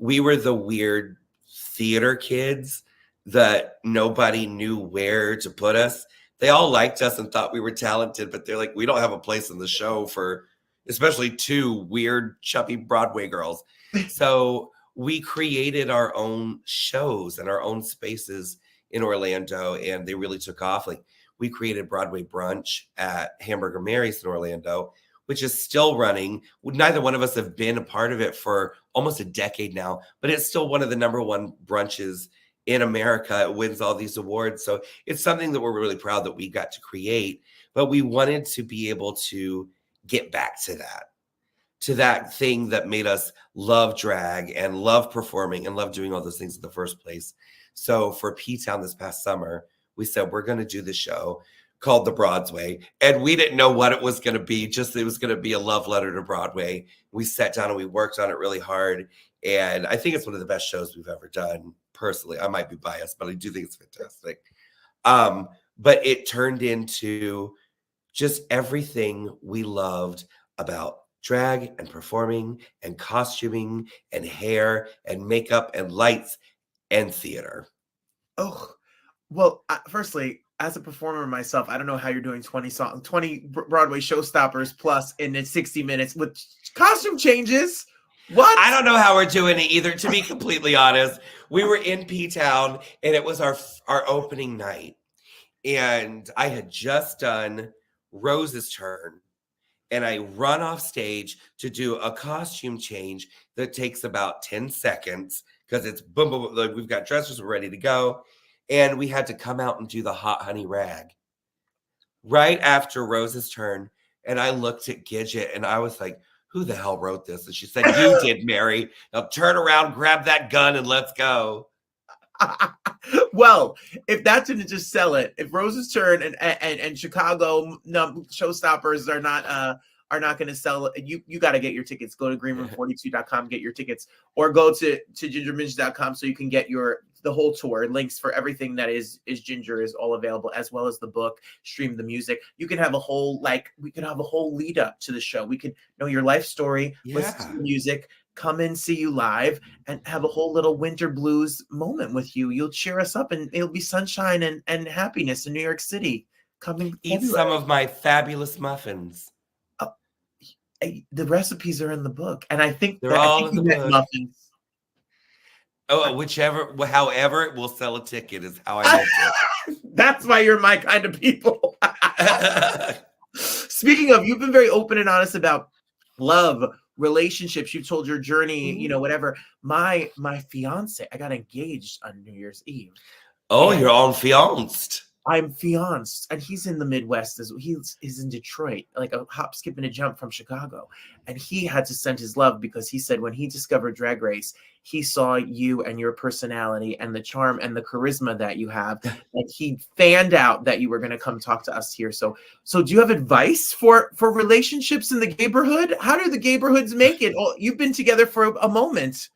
we were the weird theater kids that nobody knew where to put us. They all liked us and thought we were talented, but they're like, we don't have a place in the show for especially two weird, chubby Broadway girls. So we created our own shows and our own spaces in Orlando, and they really took off. Like, we created Broadway Brunch at Hamburger Mary's in Orlando, which is still running. Neither one of us have been a part of it for almost a decade now, but it's still one of the #1 brunches in America. It wins all these awards. So it's something that we're really proud that we got to create, but we wanted to be able to get back to that thing that made us love drag and love performing and love doing all those things in the first place. So for P-Town this past summer, we said, we're going to do the show called The Broadway. And we didn't know what it was going to be, just it was going to be a love letter to Broadway. We sat down and we worked on it really hard. And I think it's one of the best shows we've ever done. Personally, I might be biased, but I do think it's fantastic. But it turned into just everything we loved about drag and performing and costuming and hair and makeup and lights and theater. Oh, well, firstly, as a performer myself, I don't know how you're doing 20 Broadway showstoppers plus in 60 minutes with costume changes. What? I don't know how we're doing it either, to be completely honest. We were in P-Town and it was our opening night. And I had just done Rose's turn. And I run off stage to do a costume change that takes about 10 seconds because it's boom, boom, boom. Like, we've got dressers, we're ready to go. And we had to come out and do the hot honey rag right after Rose's turn. And I looked at Gidget and I was like, who the hell wrote this? And she said, you did, Mary. Now turn around, grab that gun, and let's go. Well, if that didn't just sell it, if Rose's turn and Chicago showstoppers are not going to sell it, you got to get your tickets. Go to greenroom42.com, get your tickets, or go to gingerminge.com so you can get the whole tour. Links for everything that is Ginger is all available, as well as the book, stream the music. You can have we could have a whole lead up to the show. We could know your life story, listen to the music, come and see you live, and have a whole little winter blues moment with you. You'll cheer us up, and it'll be sunshine and happiness in New York City. Eat some of my fabulous muffins. The recipes are in the book, and I think they're all in the book. Muffins. Oh, however, it will sell a ticket is how I meant it. That's why you're my kind of people. Speaking of, you've been very open and honest about love, relationships. You've told your journey, whatever. My fiance, I got engaged on New Year's Eve. Oh, you're all fianced. I'm fianced, and he's in the Midwest. He's in Detroit, like a hop, skip, and a jump from Chicago. And he had to send his love because he said when he discovered Drag Race, he saw you and your personality and the charm and the charisma that you have. And he fanned out that you were going to come talk to us here. So do you have advice for relationships in the gayborhood? How do the gayborhoods make it? Oh, you've been together for a moment.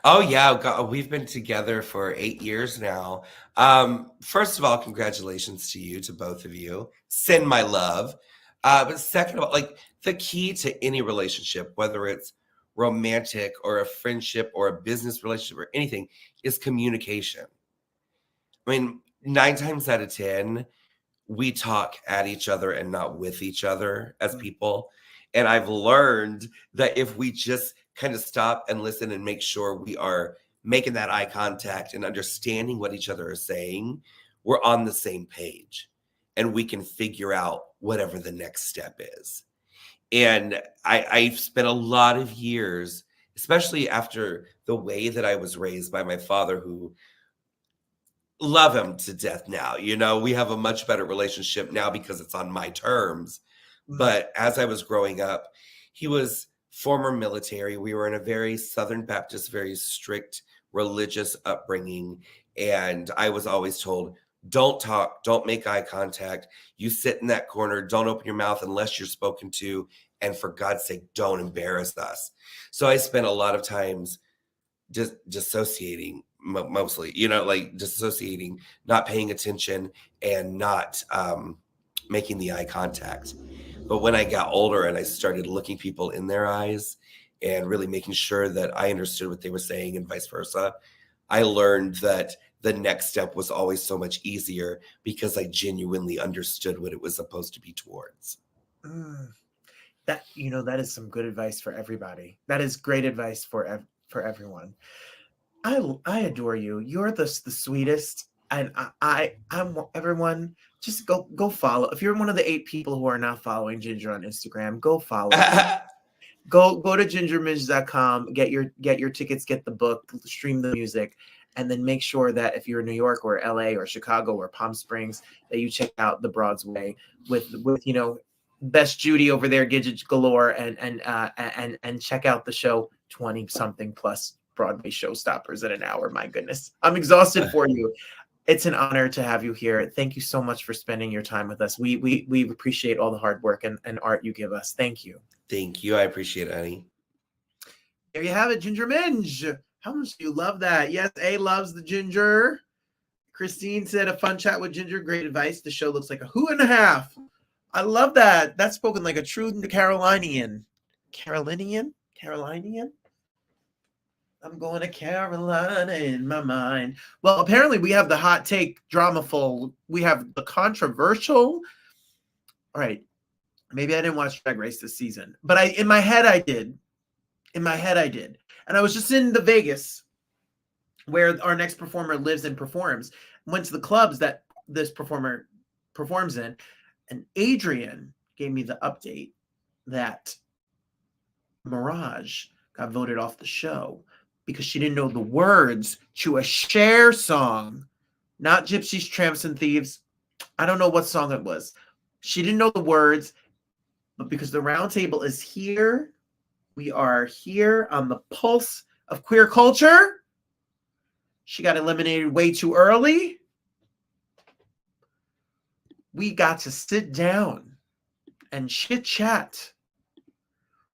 Oh, yeah. God, we've been together for 8 years now. First of all, congratulations to both of you. Send my love. But second of all, like, the key to any relationship, whether it's romantic or a friendship or a business relationship or anything, is communication. I mean, 9 times out of 10, we talk at each other and not with each other as people. And I've learned that if we just kind of stop and listen and make sure we are making that eye contact and understanding what each other is saying, we're on the same page and we can figure out whatever the next step is. And I've spent a lot of years, especially after the way that I was raised by my father, who love him to death now. We have a much better relationship now because it's on my terms. But as I was growing up, he was former military. We were in a very Southern Baptist, very strict religious upbringing. And I was always told, don't talk, don't make eye contact. You sit in that corner, don't open your mouth unless you're spoken to. And for God's sake, don't embarrass us. So I spent a lot of times just dissociating, mostly, dissociating, not paying attention and not making the eye contact. But when I got older and I started looking people in their eyes and really making sure that I understood what they were saying and vice versa, I learned that the next step was always so much easier because I genuinely understood what it was supposed to be towards. That, you know, that is some good advice for everybody. That is great advice for everyone. I adore you. You're the sweetest, and I'm everyone. Just go follow. If you're one of the 8 people who are not following Ginger on Instagram, go follow. Go to gingerminge.com, get your tickets, get the book, stream the music, and then make sure that if you're in New York or LA or Chicago or Palm Springs, that you check out the Broadway with you know, Best Judy over there, Gidget galore, and check out the show. 20 something plus Broadway showstoppers in an hour. My goodness, I'm exhausted for you. It's an honor to have you here. Thank you so much for spending your time with us. We appreciate all the hard work and art you give us. Thank you. Thank you. I appreciate it, Annie. There you have it, Ginger Minge. How much do you love that? Yes, A loves the ginger. Christine said, a fun chat with Ginger. Great advice. The show looks like a who and a half. I love that. That's spoken like a true Carolinian. Carolinian? I'm going to Carolina in my mind. Well, apparently we have the hot take, dramaful. We have the controversial. All right. Maybe I didn't watch Drag Race this season, but in my head I did. And I was just in the Vegas where our next performer lives and performs. Went to the clubs that this performer performs in. And Adrian gave me the update that Mirage got voted off the show because she didn't know the words to a Cher song, not Gypsies, Tramps, and Thieves. I don't know what song it was. She didn't know the words, but because the Roundtable is here, we are here on the pulse of queer culture. She got eliminated way too early. We got to sit down and chit-chat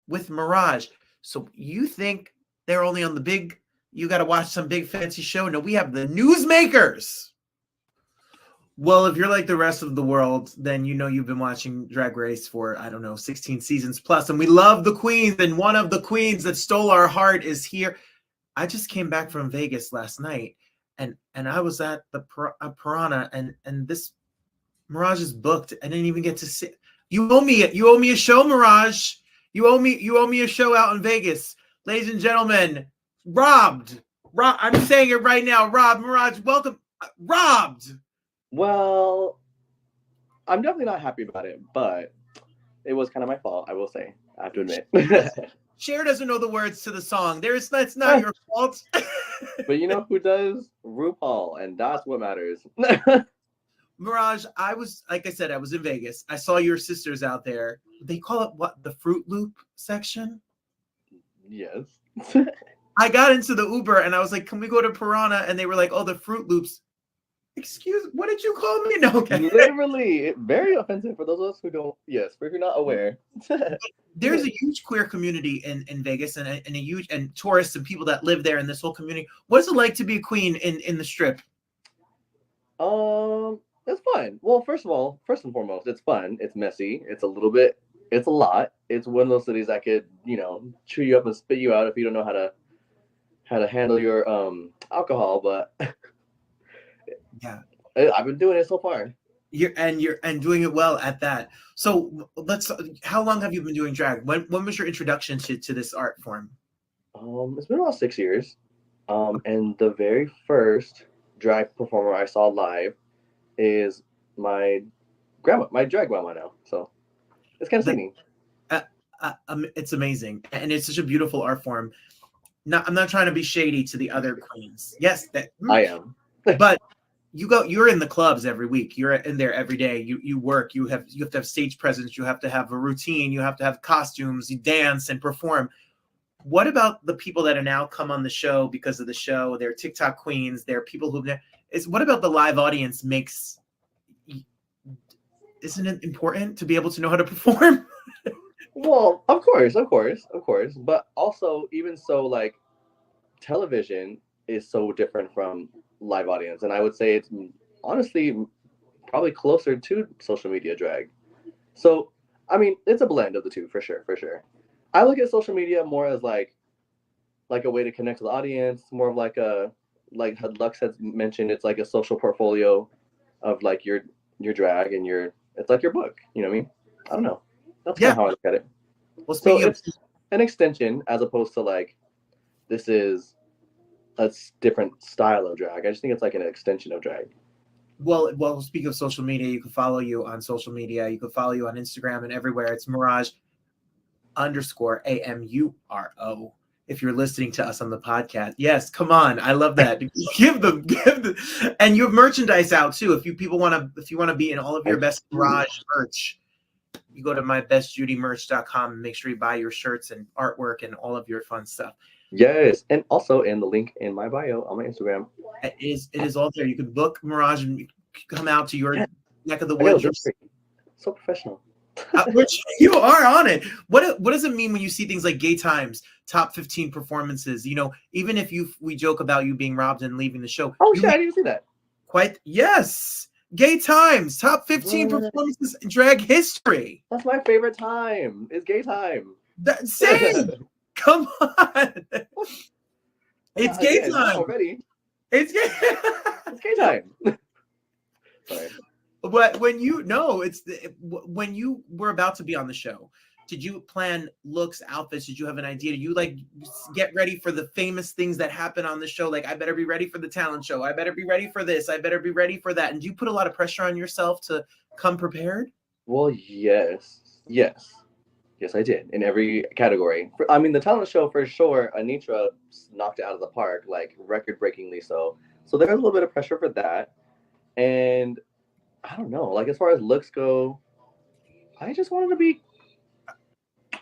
with Mirage. So you think they're only on the big, you got to watch some big fancy show? No, we have the newsmakers. Well, if you're like the rest of the world, then you know you've been watching Drag Race for, I don't know, 16 seasons plus, and we love the queens, and one of the queens that stole our heart is here. I just came back from Vegas last night, and I was at the Piranha, and this Mirage is booked. I didn't even get to see. You owe me a show, Mirage. You owe me a show out in Vegas. Ladies and gentlemen, robbed. I'm saying it right now. Rob, Mirage, welcome. Robbed. Well, I'm definitely not happy about it, but it was kind of my fault, I will say. I have to admit. Cher doesn't know the words to the song. That's not your fault. But you know who does? RuPaul, and that's what matters. Mirage, I was in Vegas. I saw your sisters out there. They call it what? The Fruit Loop section? Yes. I got into the Uber and I was like, can we go to Piranha? And they were like, oh, the Fruit Loops. Excuse, what did you call me? No, okay. Literally, very offensive for those of us who don't, yes, if you're not aware. There's a huge queer community in Vegas and a huge, and tourists and people that live there in this whole community. What's it like to be a queen in the Strip? It's fun. Well, first and foremost, it's fun. It's messy. It's a lot. It's one of those cities that could, chew you up and spit you out if you don't know how to handle your alcohol, but yeah, I've been doing it so far. You're doing it well at that. So how long have you been doing drag? When was your introduction to this art form? It's been about 6 years. And the very first drag performer I saw live is my drag grandma now. So it's kind of singing. It's amazing, and it's such a beautiful art form. I'm not trying to be shady to the other queens. Yes, I am. But you're in the clubs every week. You're in there every day. You work. You have to have stage presence. You have to have a routine. You have to have costumes. You dance and perform. What about the people that are now come on the show because of the show? They're TikTok queens. They're people what about the live audience isn't it important to be able to know how to perform? Well, of course. But also, even so, like, television is so different from live audience. And I would say it's honestly probably closer to social media drag. So, I mean, it's a blend of the two, for sure. I look at social media more as like a way to connect to the audience, more of like like Lux has mentioned, it's like a social portfolio of like your drag and it's like your book. You know what I mean? I don't know. That's kind of how I look at it. Well, So speaking of, it's an extension as opposed to like this is a different style of drag. I just think it's like an extension of drag. well, speaking of social media, you can follow you on social media. You can follow you on Instagram and everywhere. It's Mirage_AMURO. If you're listening to us on the podcast, yes, come on, I love that. give them, and you have merchandise out too. If you want to be in all of your best Mirage merch, you go to mybestjudymerch.com and make sure you buy your shirts and artwork and all of your fun stuff. Yes, and also in the link in my bio on my Instagram. It is all there. You can book Mirage and come out to your neck of the woods. So professional. Which you are on it. What does it mean when you see things like Gay Times, top 15 performances? You know, even if we joke about you being robbed and leaving the show. Oh shit, I didn't see that. Yes. Gay Times, top 15 performances in drag history. That's my favorite time. It's Gay Time. Same. Come on. It's Gay Time already. It's Gay Time. Sorry. But when you were about to be on the show, did you plan looks, outfits? Did you have an idea? Did you like get ready for the famous things that happen on the show? Like, I better be ready for the talent show. I better be ready for this. I better be ready for that. And do you put a lot of pressure on yourself to come prepared? Well, yes, I did in every category. I mean, the talent show for sure. Anitra knocked it out of the park, like record-breakingly so. So there's a little bit of pressure for that, and I don't know. Like as far as looks go, I just wanted to be.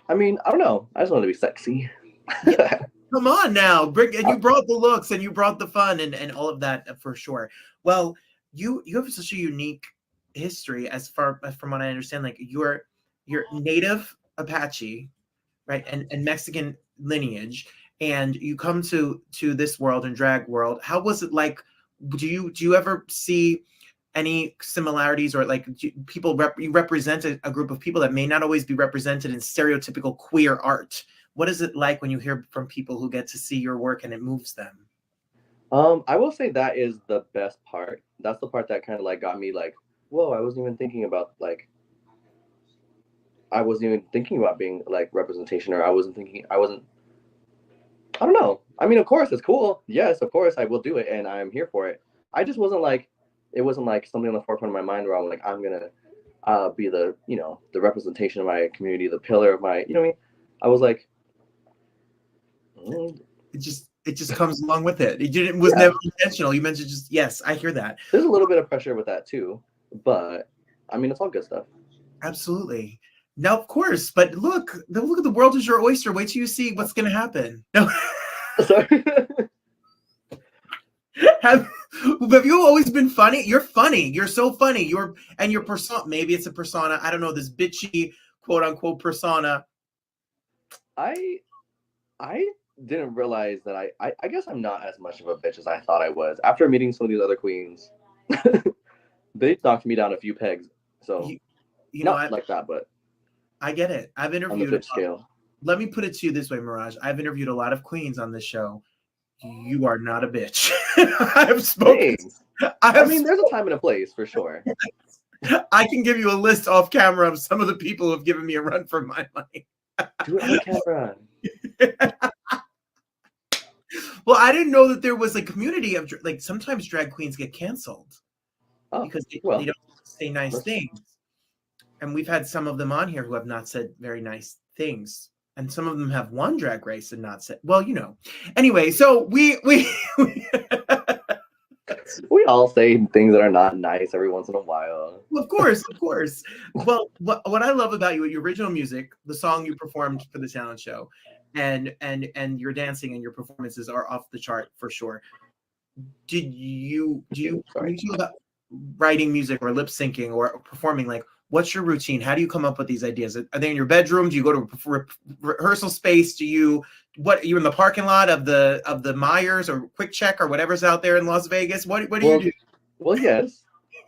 I mean, I don't know. I just wanted to be sexy. Come on now, and you brought the looks and you brought the fun and all of that for sure. Well, you have such a unique history as far from what I understand. Like you're native Apache, right, and Mexican lineage, and you come to this world and drag world. How was it like? Do you ever see any similarities or like people you represent a group of people that may not always be represented in stereotypical queer art? What is it like when you hear from people who get to see your work and it moves them? I will say that is the best part. That's the part that kind of like got me like, whoa, I wasn't even thinking about being like representation, or I don't know. I mean, of course it's cool. Yes, of course I will do it and I'm here for it. I just wasn't like, it wasn't like something on the forefront of my mind where I'm like, I'm gonna be the, the representation of my community, the pillar of my, you know what I mean? I was like, it just comes along with it. It was never intentional. You mentioned yes, I hear that. There's a little bit of pressure with that too, but I mean, it's all good stuff. Absolutely. Now, of course, but look at the world is your oyster. Wait till you see what's going to happen. No. Sorry. Have you always been funny? You're funny. You're so funny. Your persona, maybe it's a persona. I don't know, this bitchy quote unquote persona. I didn't realize that I guess I'm not as much of a bitch as I thought I was. After meeting some of these other queens, they knocked me down a few pegs. So not like that, but I get it. I've interviewed on the bitch scale. Let me put it to you this way, Mirage. I've interviewed a lot of queens on this show. You are not a bitch. I've spoken. I mean, there's a time and a place for sure. I can give you a list off camera of some of the people who have given me a run for my money. Do it on camera. Well, I didn't know that there was a community of like sometimes drag queens get canceled because they don't say nice things. And we've had some of them on here who have not said very nice things. And some of them have won Drag Race and not said, well, Anyway, so we all say things that are not nice every once in a while. Of course. Well, what I love about you, your original music, the song you performed for the talent show, and your dancing and your performances are off the chart for sure. Do you feel about writing music or lip syncing or performing? Like, what's your routine? How do you come up with these ideas? Are they in your bedroom? Do you go to rehearsal space? Are you in the parking lot of the Myers or Quick Check or whatever's out there in Las Vegas? What do you do? Well, yes,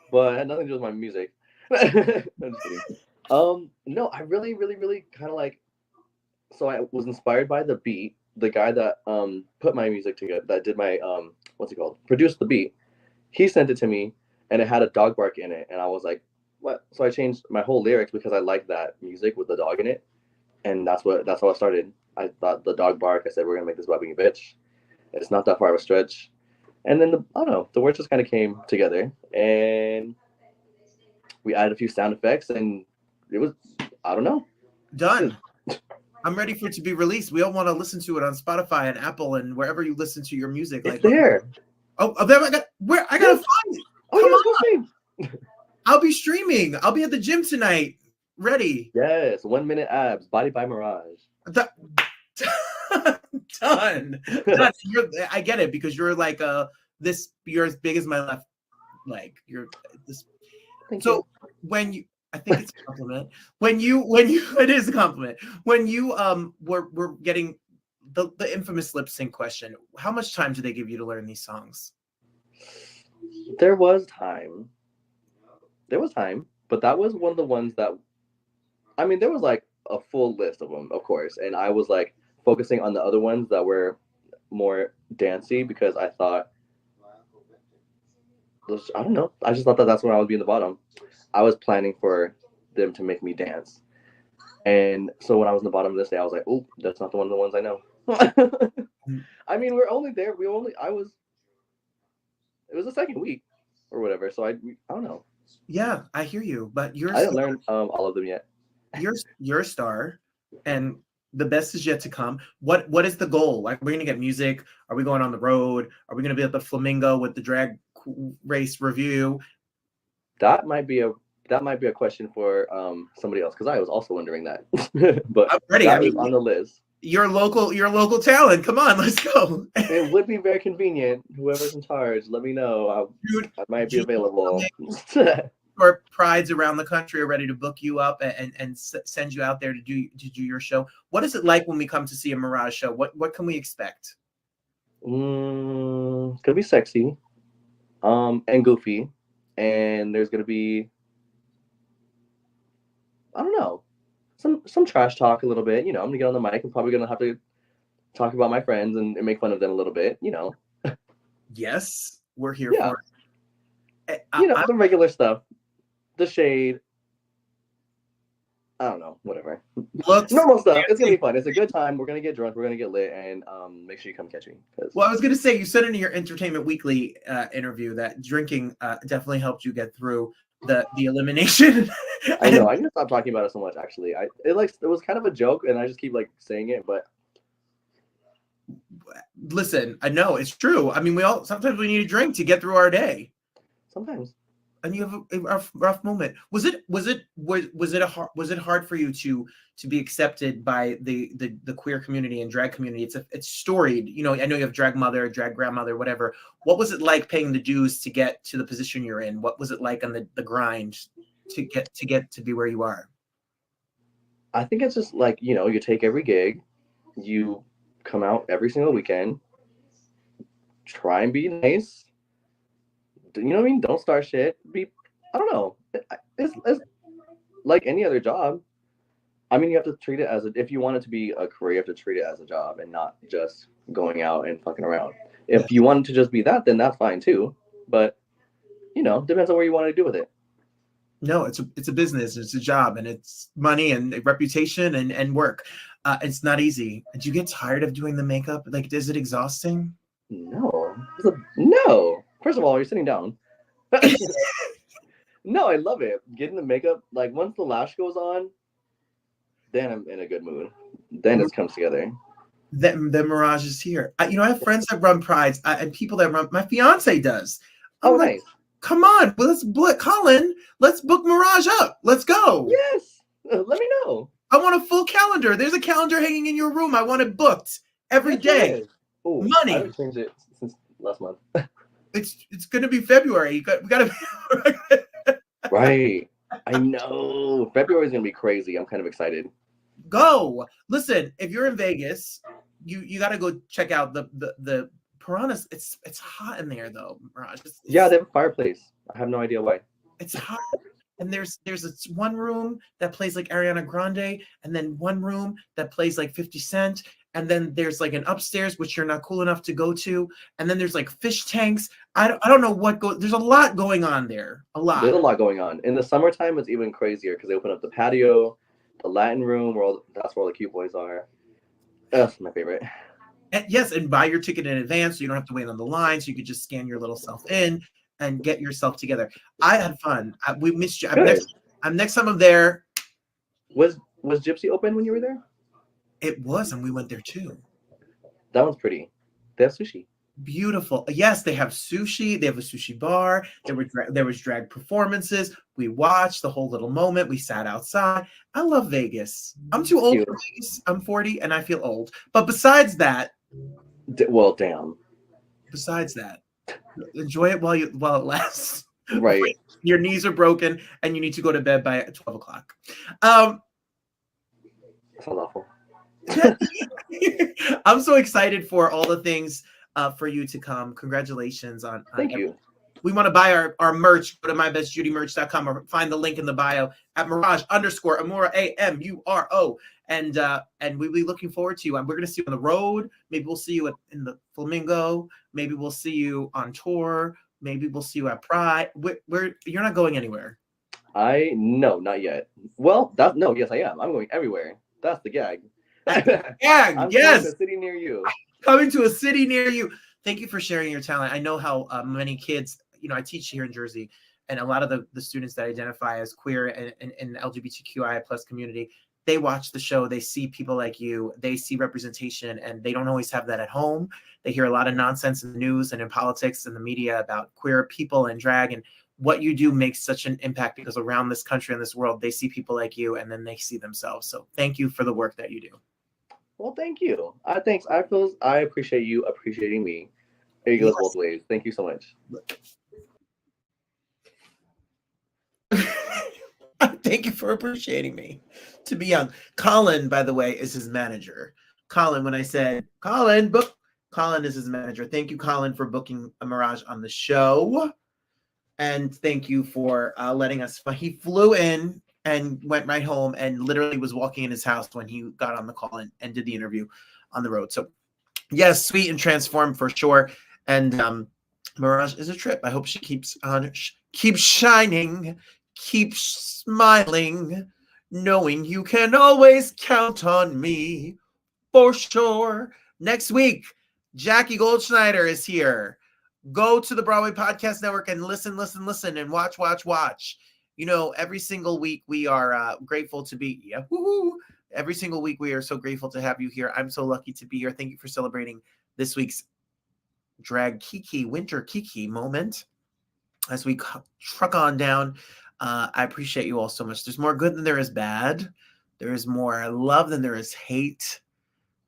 but it had nothing to do with my music. I'm just kidding. No, I really, really, really kind of like so I was inspired by the beat. The guy that put my music together, that did my what's it called, produced the beat. He sent it to me, and it had a dog bark in it, and I was like, what? So I changed my whole lyrics because I liked that music with the dog in it, and that's how I started. I thought the dog bark. I said we're gonna make this about being a bitch. It's not that far of a stretch, and then I don't know, the words just kind of came together, and we added a few sound effects, and it was, I don't know, done. I'm ready for it to be released. We all want to listen to it on Spotify and Apple and wherever you listen to your music. It's there. Oh, there I gotta find it. Oh, yeah, I'll be streaming. I'll be at the gym tonight. Ready. Yes, 1 Minute Abs, Body by Mirage. Done. I get it because you're like you're as big as my left leg. You're this. So when you, I think it's a compliment. When you, it is a compliment. When you were getting the infamous lip sync question, how much time do they give you to learn these songs? There was time, but that was one of the ones that, I mean, there was like a full list of them, of course, and I was like focusing on the other ones that were more dancey because I thought, I don't know, I just thought that that's when I would be in the bottom. I was planning for them to make me dance, and so when I was in the bottom of this day, I was like, oh, that's not one of the ones I know. I mean, we're only there. It was the second week or whatever, so I don't know. Yeah, I hear you, but I didn't learn all of them yet. You're a star, and the best is yet to come. What is the goal? Like, we're gonna get music? Are we going on the road? Are we gonna be at the Flamingo with the drag race review? That might be a question for somebody else, because I was also wondering that. But I'm ready. That is on the list. Your local talent. Come on, let's go. It would be very convenient. Whoever's in charge, let me know. I might be available. Or prides around the country are ready to book you up and send you out there to do your show. What is it like when we come to see a Mirage show? What can we expect? It's gonna be sexy, and goofy, and there's gonna be, I don't know, some trash talk a little bit. You know, I'm gonna get on the mic. I'm probably gonna have to talk about my friends and make fun of them a little bit. You know. Yes, we're here for it. The regular stuff. The shade. I don't know, whatever. Normal stuff. It's gonna be fun. It's a good time. We're gonna get drunk. We're gonna get lit, and make sure you come catch me. Well, I was gonna say, you said in your Entertainment Weekly interview that drinking definitely helped you get through the elimination. I know. I need to stop talking about it so much. Actually, it was kind of a joke, and I just keep like saying it, but. Listen, I know it's true. I mean, sometimes we need a drink to get through our day. Sometimes. And you have a rough moment. Was it hard for you to be accepted by the queer community and drag community? It's storied. You know, I know you have drag mother, drag grandmother, whatever. What was it like paying the dues to get to the position you're in? What was it like on the grind to get to be where you are? I think it's just like, you know, you take every gig, you come out every single weekend, try and be nice. You know what I mean? Don't start shit. I don't know. It's like any other job. I mean, you have to treat it as if you want it to be a career, you have to treat it as a job and not just going out and fucking around. If you want it to just be that, then that's fine too. But, you know, depends on what you want to do with it. No, it's a business. It's a job, and it's money and reputation and work. It's not easy. Do you get tired of doing the makeup? Like, is it exhausting? No. No. First of all, you're sitting down. No, I love it. Getting the makeup, like once the lash goes on, then I'm in a good mood. Then it comes together. The Mirage is here. I have friends that run prides and people that run. My fiance does. Oh, nice. Come on, well, let's book Colin. Let's book Mirage up. Let's go. Yes. Let me know. I want a full calendar. There's a calendar hanging in your room. I want it booked every day. Ooh, money. I haven't changed it since last month. It's going to be February. We got to. Right. I know. February is going to be crazy. I'm kind of excited. Go. Listen, if you're in Vegas, you got to go check out the Piranhas. It's hot in there though, Mirage. Yeah, they have a fireplace. I have no idea why. It's hot. and there's one room that plays like Ariana Grande, and then one room that plays like 50 Cent, and then there's like an upstairs which you're not cool enough to go to, and then there's like fish tanks. I don't know what there's a lot going on there. There's a lot going on. In the summertime, it's even crazier because they open up the patio, the Latin room, that's where all the cute boys are. That's my favorite. And yes, and buy your ticket in advance so you don't have to wait on the line. So you could just scan your little self in and get yourself together. I had fun. We missed you. Next time I'm there. Was Gypsy open when you were there? It was, and we went there too. That one's pretty. They have sushi. Beautiful. Yes, they have sushi. They have a sushi bar. There was drag performances. We watched the whole little moment. We sat outside. I love Vegas. I'm too old for Vegas. I'm 40 and I feel old. But besides that, well, damn. Besides that, enjoy it while it lasts. Right. Your knees are broken and you need to go to bed by 12 o'clock. Sounds awful. I'm so excited for all the things for you to come. Congratulations on Thank you. We want to buy our merch. Go to mybestjudymerch.com or find the link in the bio at Mirage_Amuro AMURO. And we'll be looking forward to you. And we're going to see you on the road. Maybe we'll see you in the Flamingo. Maybe we'll see you on tour. Maybe we'll see you at Pride. You're not going anywhere. No, not yet. Well, yes, I am. I'm going everywhere. That's the gag. I'm yes. Coming to a city near you. Coming to a city near you. Thank you for sharing your talent. I know how many kids, I teach here in Jersey, and a lot of the students that identify as queer and in the LGBTQIA plus community, they watch the show, they see people like you, they see representation, and they don't always have that at home. They hear a lot of nonsense in the news and in politics and the media about queer people and drag, and what you do makes such an impact because around this country and this world, they see people like you and then they see themselves. So thank you for the work that you do. Well, thank you. Thanks. I appreciate you appreciating me. It goes both ways. Thank you so much. Thank you for appreciating me. To be young. Colin, by the way, is his manager. Colin, when I said, Colin is his manager. Thank you, Colin, for booking a Mirage on the show. And thank you for letting us. He flew in and went right home and literally was walking in his house when he got on the call and did the interview on the road. So yes, sweet and transformed for sure. And Mirage is a trip. I hope she keeps shining, keeps smiling, knowing you can always count on me for sure. Next week, Jackie Goldschneider is here. Go to the Broadway Podcast Network and listen, and watch. Every single week we are grateful to be, every single week we are so grateful to have you here. I'm so lucky to be here. Thank you for celebrating this week's Drag KiKi Winter KiKi Moment. As we truck on down, I appreciate you all so much. There's more good than there is bad. There is more love than there is hate.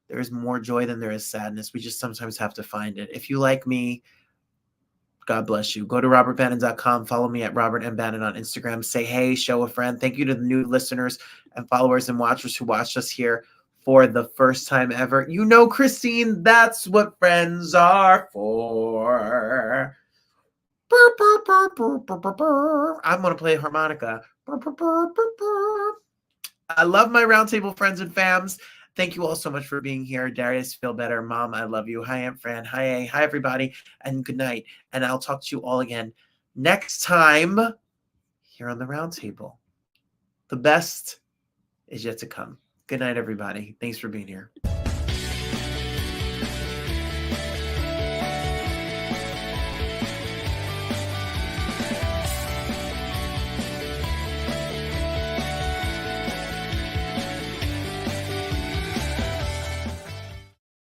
There is more joy than there is sadness. We just sometimes have to find it. If you like me, God bless you. Go to robertbannon.com. Follow me at Robert M. Bannon on Instagram. Say hey, show a friend. Thank you to the new listeners and followers and watchers who watched us here for the first time ever. Christine, that's what friends are for. Burr, burr, burr, burr, burr, burr, burr. I'm going to play harmonica. Burr, burr, burr, burr, burr. I love my Roundtable friends and fams. Thank you all so much for being here. Darius, feel better. Mom, I love you. Hi, Aunt Fran. Hi, everybody. And good night. And I'll talk to you all again next time here on the Roundtable. The best is yet to come. Good night, everybody. Thanks for being here.